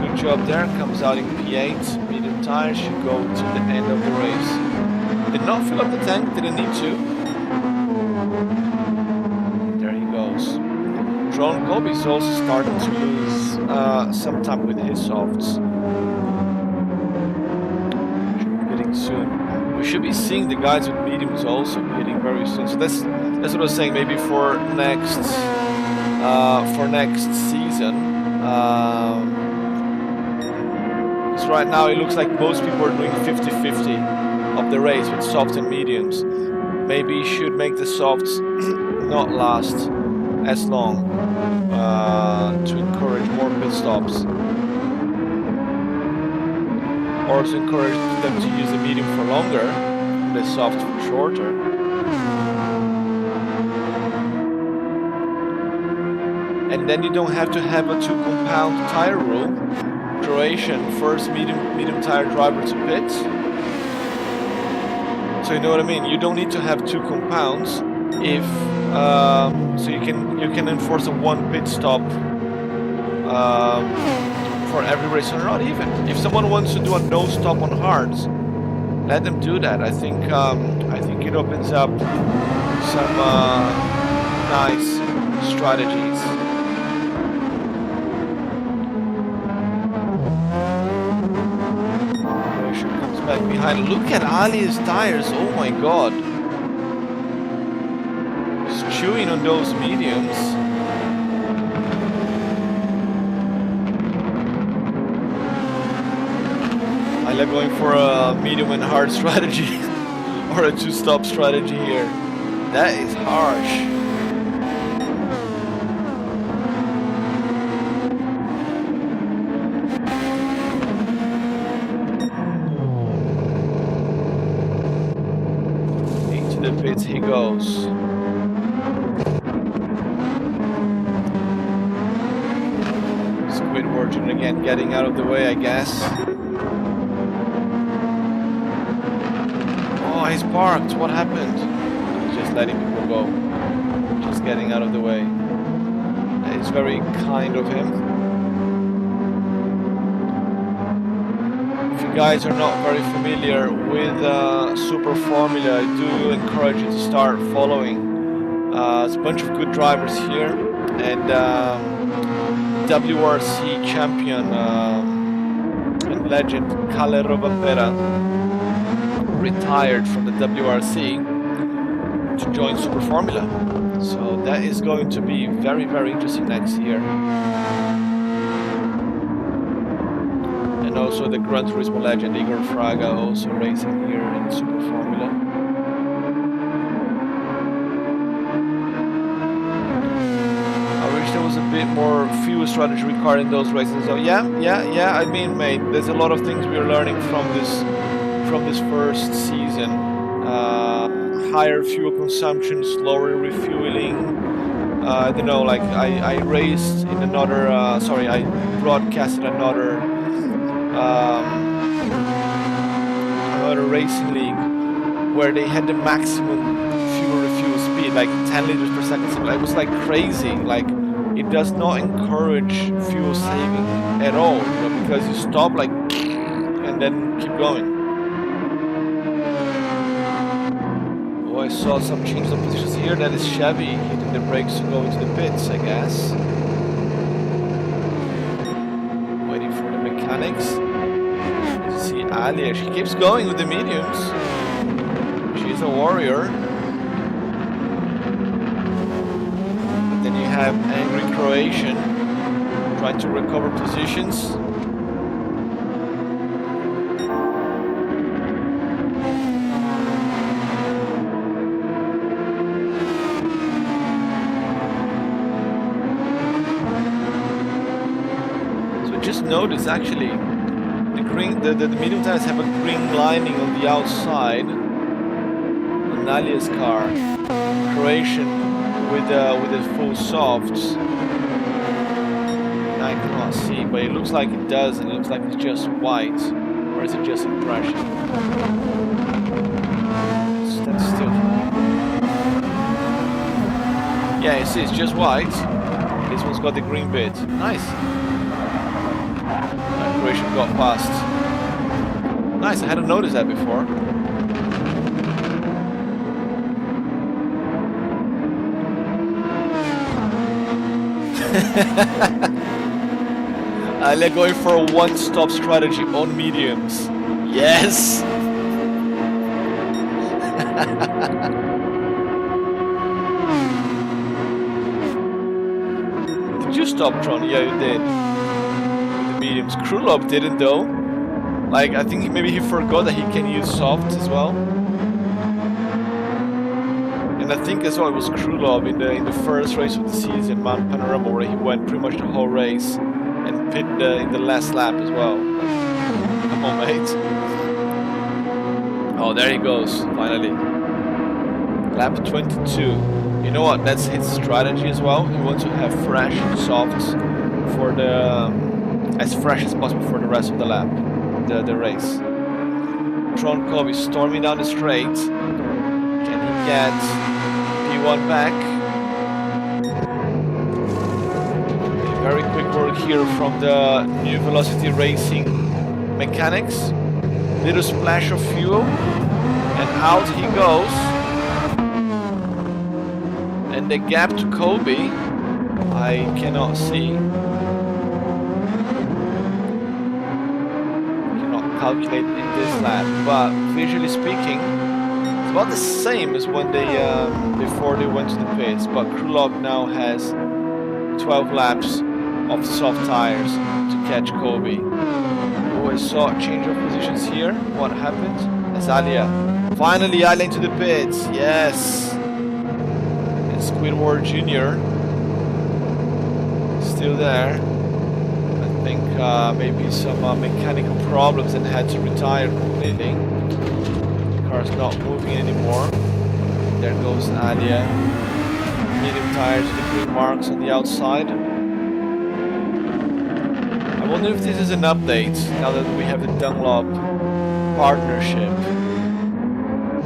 Good job there, comes out in P8, medium tires, should go to the end of the race. Did not fill up the tank, didn't need to. There he goes. Drone Kobe is also starting to lose some time with his softs. Should be pitting soon. We should be seeing the guys with mediums also pitting very soon. So that's what I was saying. Maybe for next season. Because right now it looks like most people are doing 50-50 of the race with softs and mediums. Maybe you should make the softs not last as long to encourage more pit stops, or to encourage them to use the medium for longer and the soft for shorter. And then you don't have to have a 2 compound tire rule. Croatian first medium tire driver to pit. So you know what I mean. You don't need to have 2 compounds if so you can enforce a 1 pit stop for every race, or not even. If someone wants to do a no stop on hards, let them do that. I think it opens up some nice strategies. Back behind. Look at Ali's tires. Oh my god. He's chewing on those mediums. I like going for a medium and hard strategy or a 2-stop strategy here. That is harsh. He goes. Squidward again getting out of the way, I guess. Oh, he's parked. What happened? He's just letting people go. Just getting out of the way. It's very kind of him. If you guys are not very familiar with Super Formula, I do encourage you to start following. There's a bunch of good drivers here, and WRC champion and legend Kalle Robampera retired from the WRC to join Super Formula. So that is going to be very, very interesting next year. And also the Gran Turismo legend Igor Fraga also racing here in Super Formula. I wish there was a bit more fuel strategy required in those races. So yeah. I mean, mate, there's a lot of things we are learning from this first season. Higher fuel consumption, slower refueling. I don't know, like I raced in another. I broadcasted another racing league where they had the maximum fuel refuel speed, like 10 liters per second. So it was like crazy. Like it does not encourage fuel saving at all, you know, because you stop like and then keep going. Oh, I saw some changes of positions here. That is Chevy hitting the brakes to go into the pits, I guess. Waiting for the mechanics. See Alia, she keeps going with the mediums. She's a warrior. But then you have angry Croatian trying to recover positions. So just notice actually the medium tires have a green lining on the outside on Alia's car. Croatian with the full softs. I cannot see, but it looks like it does, and it looks like it's just white, or is it just impression? That's still. Yeah, you see, it's just white. This one's got the green bit. Nice. And Croatian got past. Nice, I hadn't noticed that before. They're going for a one-stop strategy on mediums. Yes! Did you stop, Tron? Yeah, you did. With the mediums. Krulov didn't though. Like, I think maybe he forgot that he can use softs as well. And I think as well it was Krulov in the first race of the season, Mount Panorama, where he went pretty much the whole race and pit in the last lap as well. Like, come on, mate. Oh, there he goes, finally. Lap 22. You know what? That's his strategy as well. He wants to have fresh softs for the as fresh as possible for the rest of the lap, the race. Tron Kobe storming down the straight. Can he get P1 back? Very quick work here from the New Velocity Racing mechanics. Little splash of fuel, and out he goes. And the gap to Kobe, I cannot see. Cannot calculate in this lap, but visually speaking, it's about the same as when they before they went to the pits. But Krulov now has 12 laps of soft tires to catch Kobe. Oh, I saw a change of positions here. What happened? Azalia. Finally, Alia into the pits. Yes. Squidward Jr. still there. I think maybe some mechanical problems and had to retire completely. The car's not moving anymore. There goes Alia. Medium tires with the green marks on the outside. I wonder if this is an update now that we have the Dunlop partnership.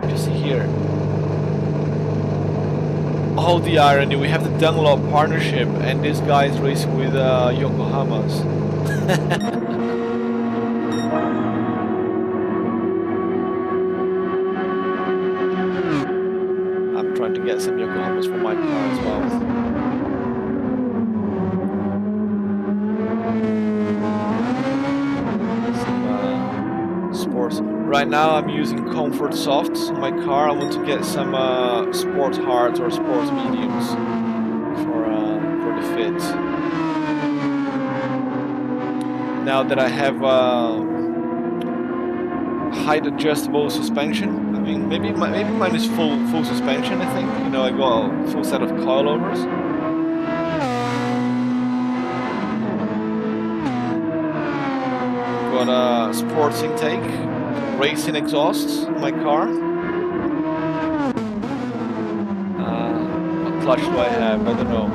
You see here. Oh, the irony, we have the Dunlop partnership and this guy is racing with Yokohamas. I'm trying to get some Yokohamas for my car as well. Some sports. Right now I'm using comfort softs on my car. I want to get some sport hards or sports mediums for the fit. Now that I have height adjustable suspension, I mean maybe mine is full suspension. I think, you know, I got a full set of coilovers. Got a sports intake. Racing exhausts in my car. What clutch do I have? I don't know.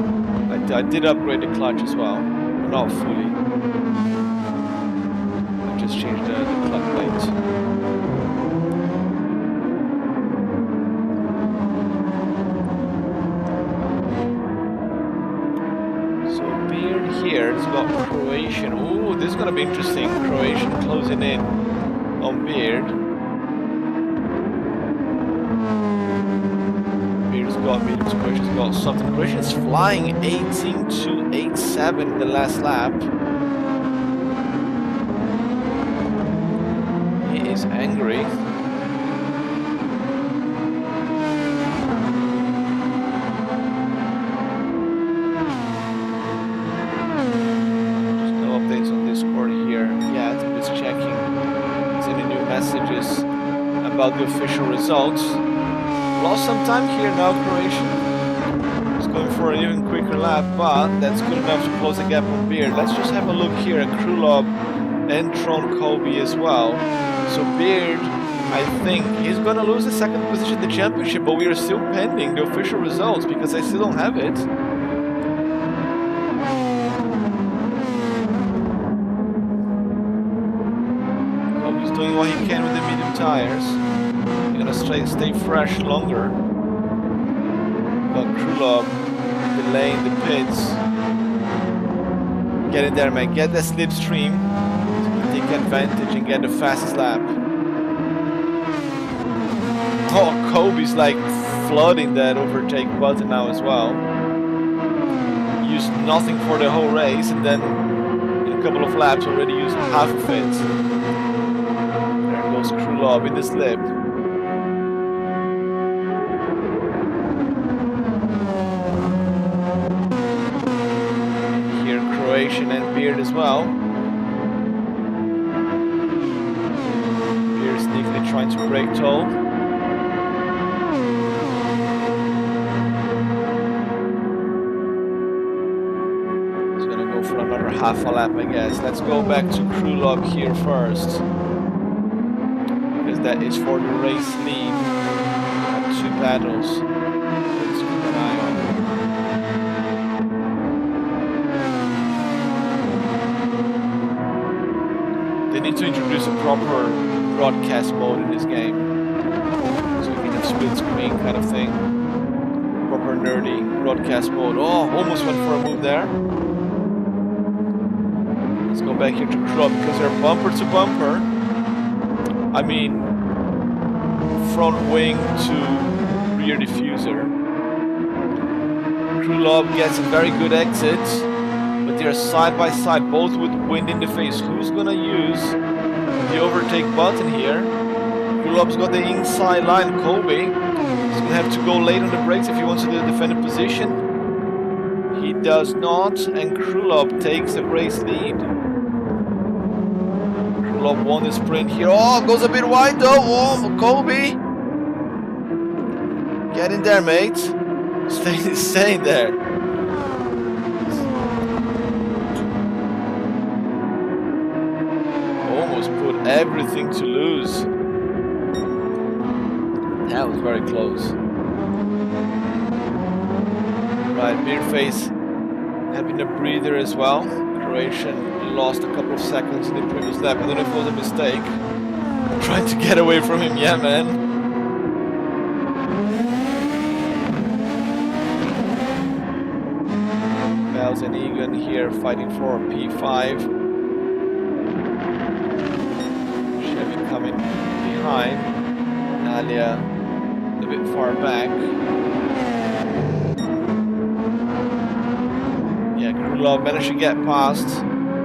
I did upgrade the clutch as well, but not fully. I just changed the clutch plate. So Beard here has got Croatian. Ooh, this is gonna be interesting. Croatian closing in on Beard. Beard's got mediums, Croatian's got soft. Croatian's flying 18 to 87 in the last lap. He is angry. There's no updates on Discord here yet. I'm just checking messages about the official results. Lost some time here now, Croatian. He's going for an even quicker lap, but that's good enough to close the gap on Beard. Let's just have a look here at Krulov and Tron Kobe as well. So Beard, I think, he's going to lose the second position in the championship, but we are still pending the official results because I still don't have it. Doing what he can with the medium tires. He's gonna stay fresh longer. But Krulov delaying the pits. Get in there, man. Get the slipstream. Take advantage and get the fastest lap. Oh, Kobe's like flooding that overtake button now as well. Used nothing for the whole race, and then in a couple of laps already used half of it. There goes Krylov in the slip. Here Croatian and Beard as well. Beard sneakily trying to break toll. Half a lap, I guess. Let's go back to Krylov here first, because that is for the race lead. Two battles. Let's keep an eye on. They need to introduce a proper broadcast mode in this game, so we can have split screen kind of thing. Proper nerdy broadcast mode. Oh, almost went for a move there. Let's go back here to Krylov because they're bumper to bumper. I mean, front wing to rear diffuser. Krylov gets a very good exit, but they're side by side, both with wind in the face. Who's gonna use the overtake button here? Krylov's got the inside line. Kobe is gonna have to go late on the brakes if he wants to defend a position. He does not, and Krylov takes the race lead. Krylov won the sprint here. Oh, goes a bit wide though. Oh, Kobe. Get in there, mate. Stay there. Almost put everything to lose. That was very close. Right, Beardface having a breather as well. Croatian lost a couple of seconds in the previous lap. I don't know if it was a mistake. Trying to get away from him, yeah, man. Bells and Egan here fighting for P5. Chevy coming behind. Nalia a bit far back. Yeah, Krylov managed to get past.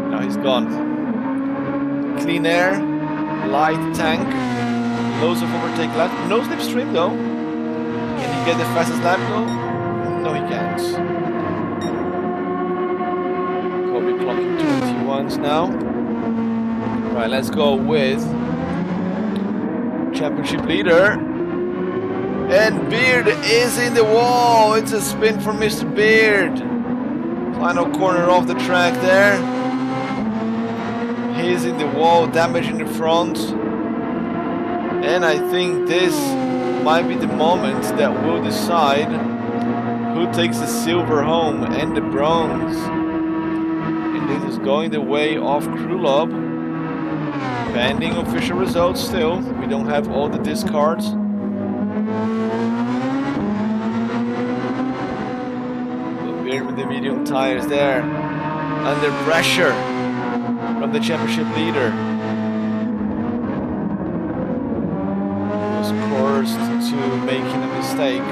Now he's gone. Clean air, light tank, loads of overtake lap. No slipstream though. Can he get the fastest lap though? No, he can't. Kobe clocking 21s now. Right, let's go with championship leader. And Beard is in the wall. It's a spin for Mr. Beard. Final corner off the track there. He's in the wall, damaging the front. And I think this might be the moment that will decide who takes the silver home and the bronze. And this is going the way of Krylov. Pending official results still. We don't have all the discards. With the medium tires there, under pressure from the championship leader. Was forced to making a mistake.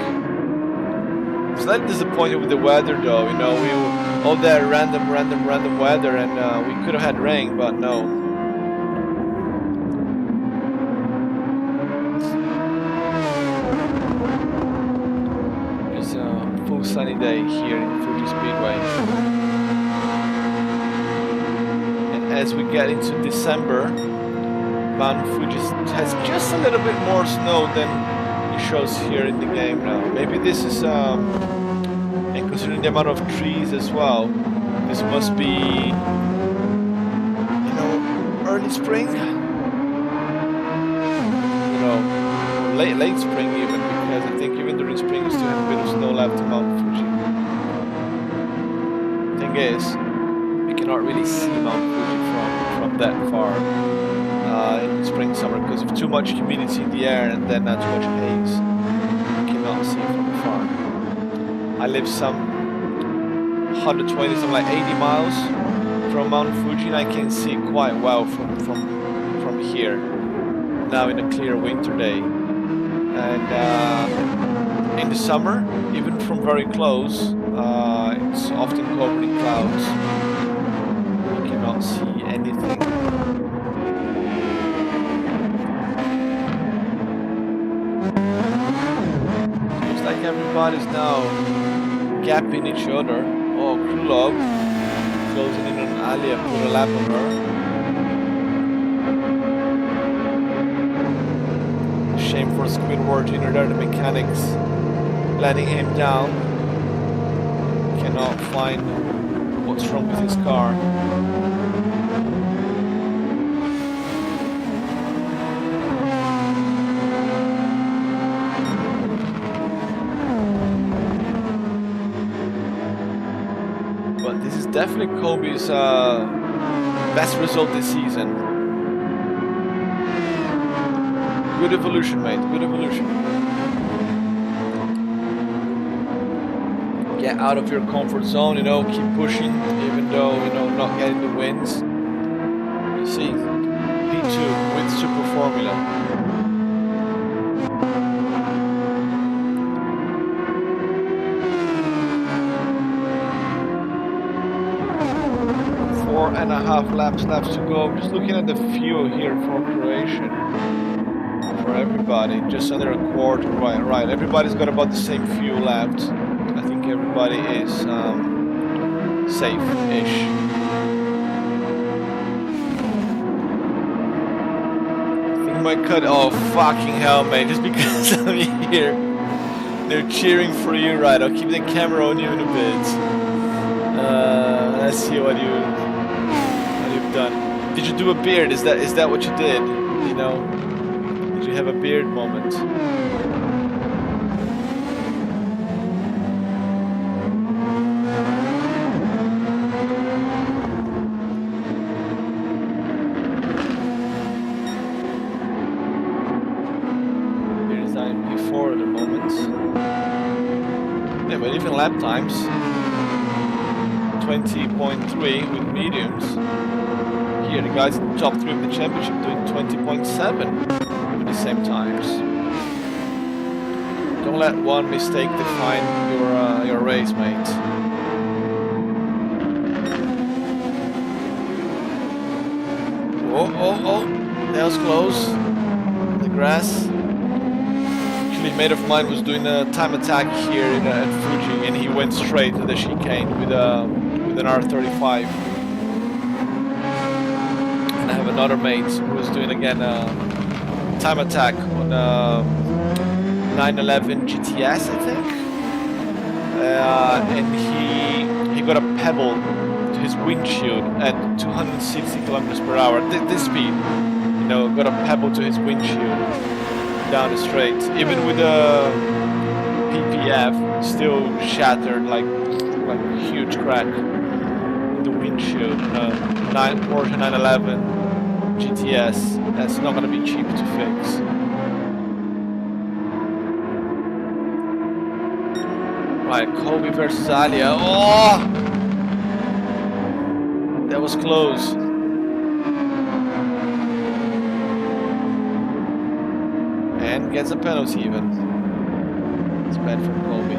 Slightly disappointed with the weather though, you know, all that random weather, and we could have had rain, but no. Sunny day here in Fuji Speedway. And as we get into December, Mount Fuji has just a little bit more snow than it shows here in the game now. Maybe this is, and considering the amount of trees as well, this must be, you know, early spring? You know, late spring even, because I think even during spring you still have a bit of snow left on Mount Fuji. Thing is, you cannot really see Mount Fuji from that far in spring, summer, because of too much humidity in the air and then not too much haze. You cannot see from afar. I live some 120, something like 80 miles from Mount Fuji, and I can see quite well from here. Now in a clear winter day, and in the summer, even from very close, it's often covered in clouds. You cannot see anything. Looks like everybody's now gapping each other. Oh, Krulov closing in on Alia, put a lap on her. Shame for Squidward Jr. there, the mechanics letting him down. Cannot find what's wrong with his car. But this is definitely Kobe's best result this season. Good evolution, mate. Good evolution. Get out of your comfort zone, you know, keep pushing, even though, you know, not getting the wins. You see, P2 with Super Formula. Four and a half laps to go. Just looking at the fuel here for Croatia. For everybody, just under a quarter. Right. Everybody's got about the same fuel left. I think everybody is safe-ish. I think my cut. Oh fucking hell, mate! Just because I'm here, they're cheering for you, right? I'll keep the camera on you in a bit. Let's see what you've done. Did you do a beard? Is that what you did? You know. Did you have a beard moment? Here's MP4 at the moment. Yeah, but even lap times 20.3 with mediums. Here the guys in the top 3 of the championship doing 20.7. The same times. Don't let one mistake define your race, mate. Oh, that was close. The grass. Actually, a mate of mine was doing a time attack here at Fuji, and he went straight to the chicane with an R35. And I have another mate who was doing again time attack on 911 GTS, I think, and he got a pebble to his windshield at 260 kilometers per hour. This speed, you know, got a pebble to his windshield down the straight. Even with a PPF, still shattered like a huge crack in the windshield. Porsche 911 GTS. That's not gonna be cheap to fix. Right, Kobe versus Alia. Oh! That was close. And gets a penalty even. It's bad for Kobe.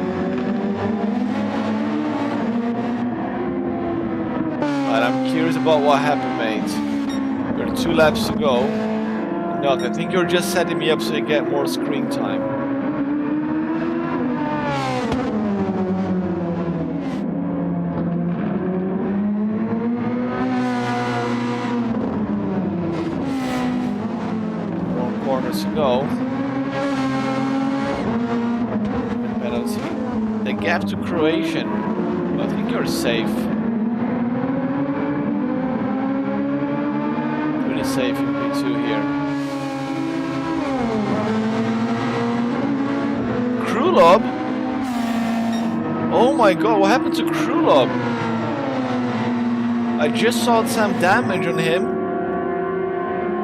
But I'm curious about what happened, mate. There are 2 laps to go. No, I think you're just setting me up so you get more screen time. More corners to go. Penalty. The gap to Croatian. I think you're safe. Pretty safe in P2 here. Krulov? Oh my god, what happened to Krulov? I just saw some damage on him.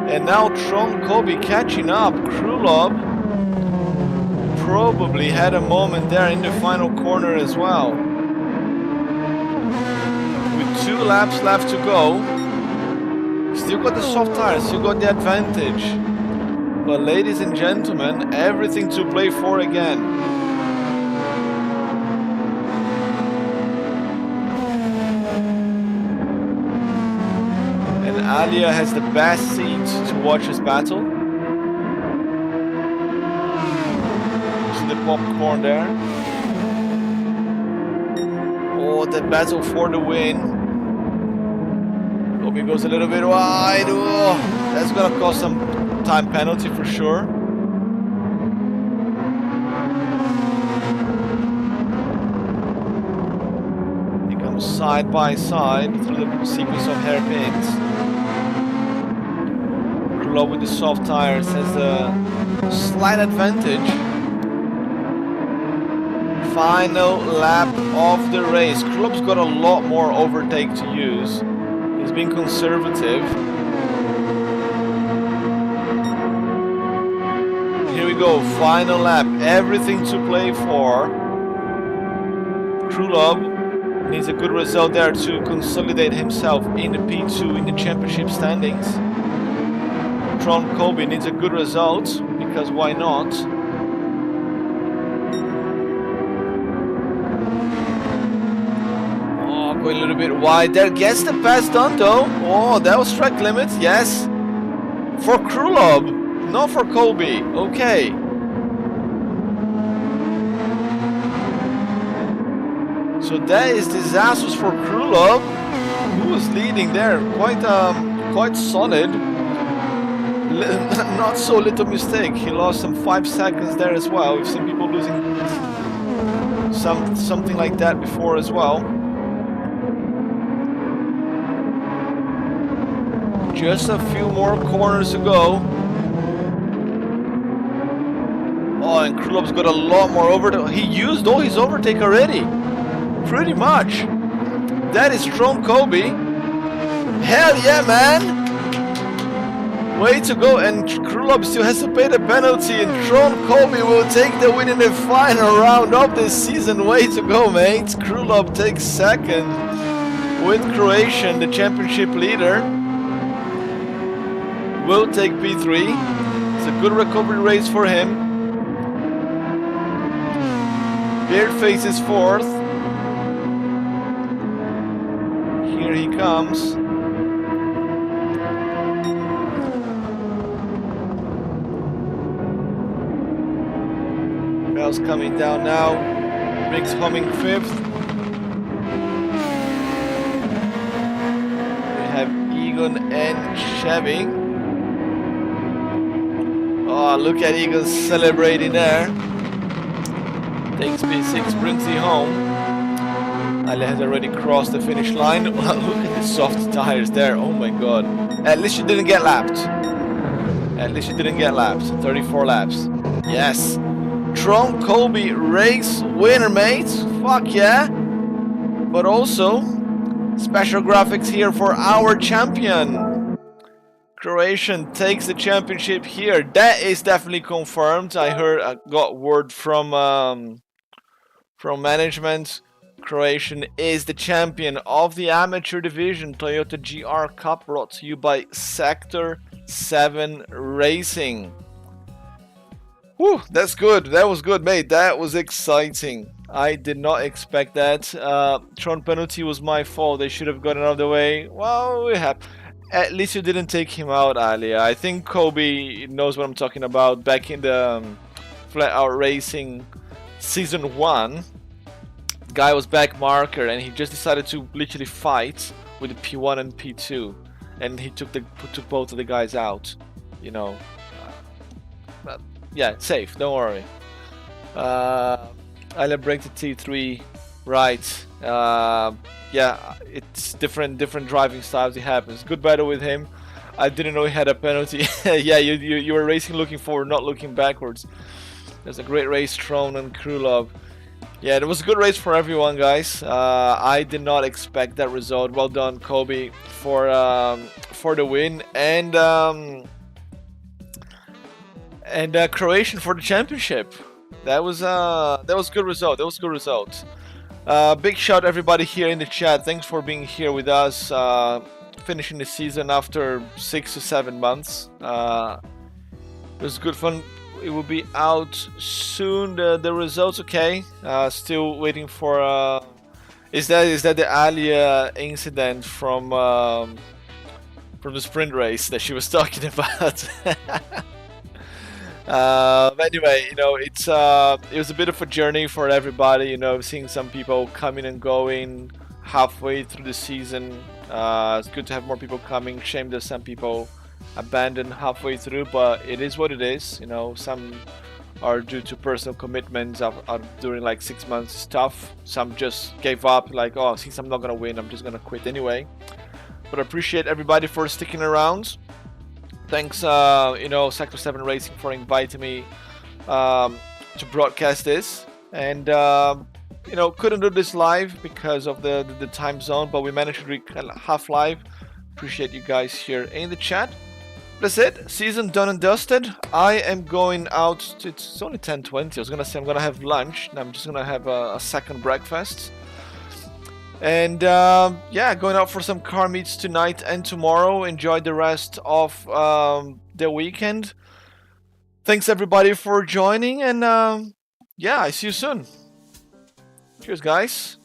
And now Tron Kobe catching up. Krulov probably had a moment there in the final corner as well. with 2 laps left to go. Still got the soft tires, still got the advantage. But ladies and gentlemen, everything to play for again. And Alia has the best seat to watch this battle. See the popcorn there. Oh, the battle for the win. Kobe goes a little bit wide. Oh, that's gonna cost some time penalty for sure. He comes side by side through the sequence of hairpins. Krulov with the soft tires has a slight advantage. Final lap of the race. Krulov's got a lot more overtake to use. He's being conservative. Here we go, final lap. Everything to play for. Krulov needs a good result there to consolidate himself in the P2 in the championship standings. Tron Kobe needs a good result, because why not? Going a little bit wide there, gets the pass done though. Oh, that was track limit, yes. For Krulov, not for Kobe. Okay. So that is disastrous for Krulov, who was leading there. Quite solid. Not so little mistake. He lost some 5 seconds there as well. We've seen people losing something like that before as well. Just a few more corners to go. Oh, and Krulov's got a lot more overtake. He used all his overtake already. Pretty much. That is strong Kobe. Hell yeah, man. Way to go. And Krulov still has to pay the penalty. And Tron Kobe will take the win in the final round of the season. Way to go, mate. Krulov takes second with Croatian, the championship leader. Will take P3. It's a good recovery race for him. Beardface is 4th. Here he comes. Bell's coming down now. Riggs humming 5th. We have Egon and Chevy. Oh, look at Egon celebrating there. Takes P6, brings it home. Ali has already crossed the finish line. Look at the soft tires there. Oh my god. At least you didn't get lapped. At least you didn't get lapped. 34 laps. Yes. Tron Kobe race winner, mate. Fuck yeah. But also, special graphics here for our champion. Croatian takes the championship here. That is definitely confirmed. I got word from management. Croatian is the champion of the amateur division Toyota GR Cup, brought to you by Sector 7 Racing. Whew, that's good. That was good, mate. That was exciting. I did not expect that. Tron penalty was my fault. They should have gotten out of the way. Well, we have. At least you didn't take him out, Alia. I think Kobe knows what I'm talking about. Back in the Flat Out Racing Season 1, the guy was back marker and he just decided to literally fight with the P1 and P2. And he took both of the guys out. You know. But yeah, safe. Don't worry. Alia break the T3 right. Yeah, it's different driving styles. It happens. Good battle with him. I didn't know he had a penalty. Yeah, you were racing looking forward, not looking backwards. There's a great race, Tron and Krulov. Yeah, it was a good race for everyone, guys. I did not expect that result. Well done, Kobe, for the win, and Croatian for the championship. That was good result. That was good result. Big shout everybody here in the chat. Thanks for being here with us. Finishing the season after 6 to 7 months. It was good fun. It will be out soon. The results, okay. Still waiting for. Is that the Alia incident from the sprint race that she was talking about? Anyway, it was a bit of a journey for everybody. Seeing some people coming and going halfway through the season. It's good to have more people coming. Shame that some people abandoned halfway through, but it is what it is. Some are due to personal commitments during like 6 months. It's tough. Some just gave up, like, oh, since I'm not gonna win, I'm just gonna quit anyway. But I appreciate everybody for sticking around. Thanks, Sector 7 Racing for inviting me to broadcast this. And, couldn't do this live because of the time zone, but we managed to do half live. Appreciate you guys here in the chat. That's it. Season done and dusted. I am going out. It's only 10:20. I was going to say I'm going to have lunch. And I'm just going to have a second breakfast. And going out for some car meets tonight and tomorrow. Enjoy the rest of the weekend. Thanks everybody for joining, and I see you soon. Cheers, guys.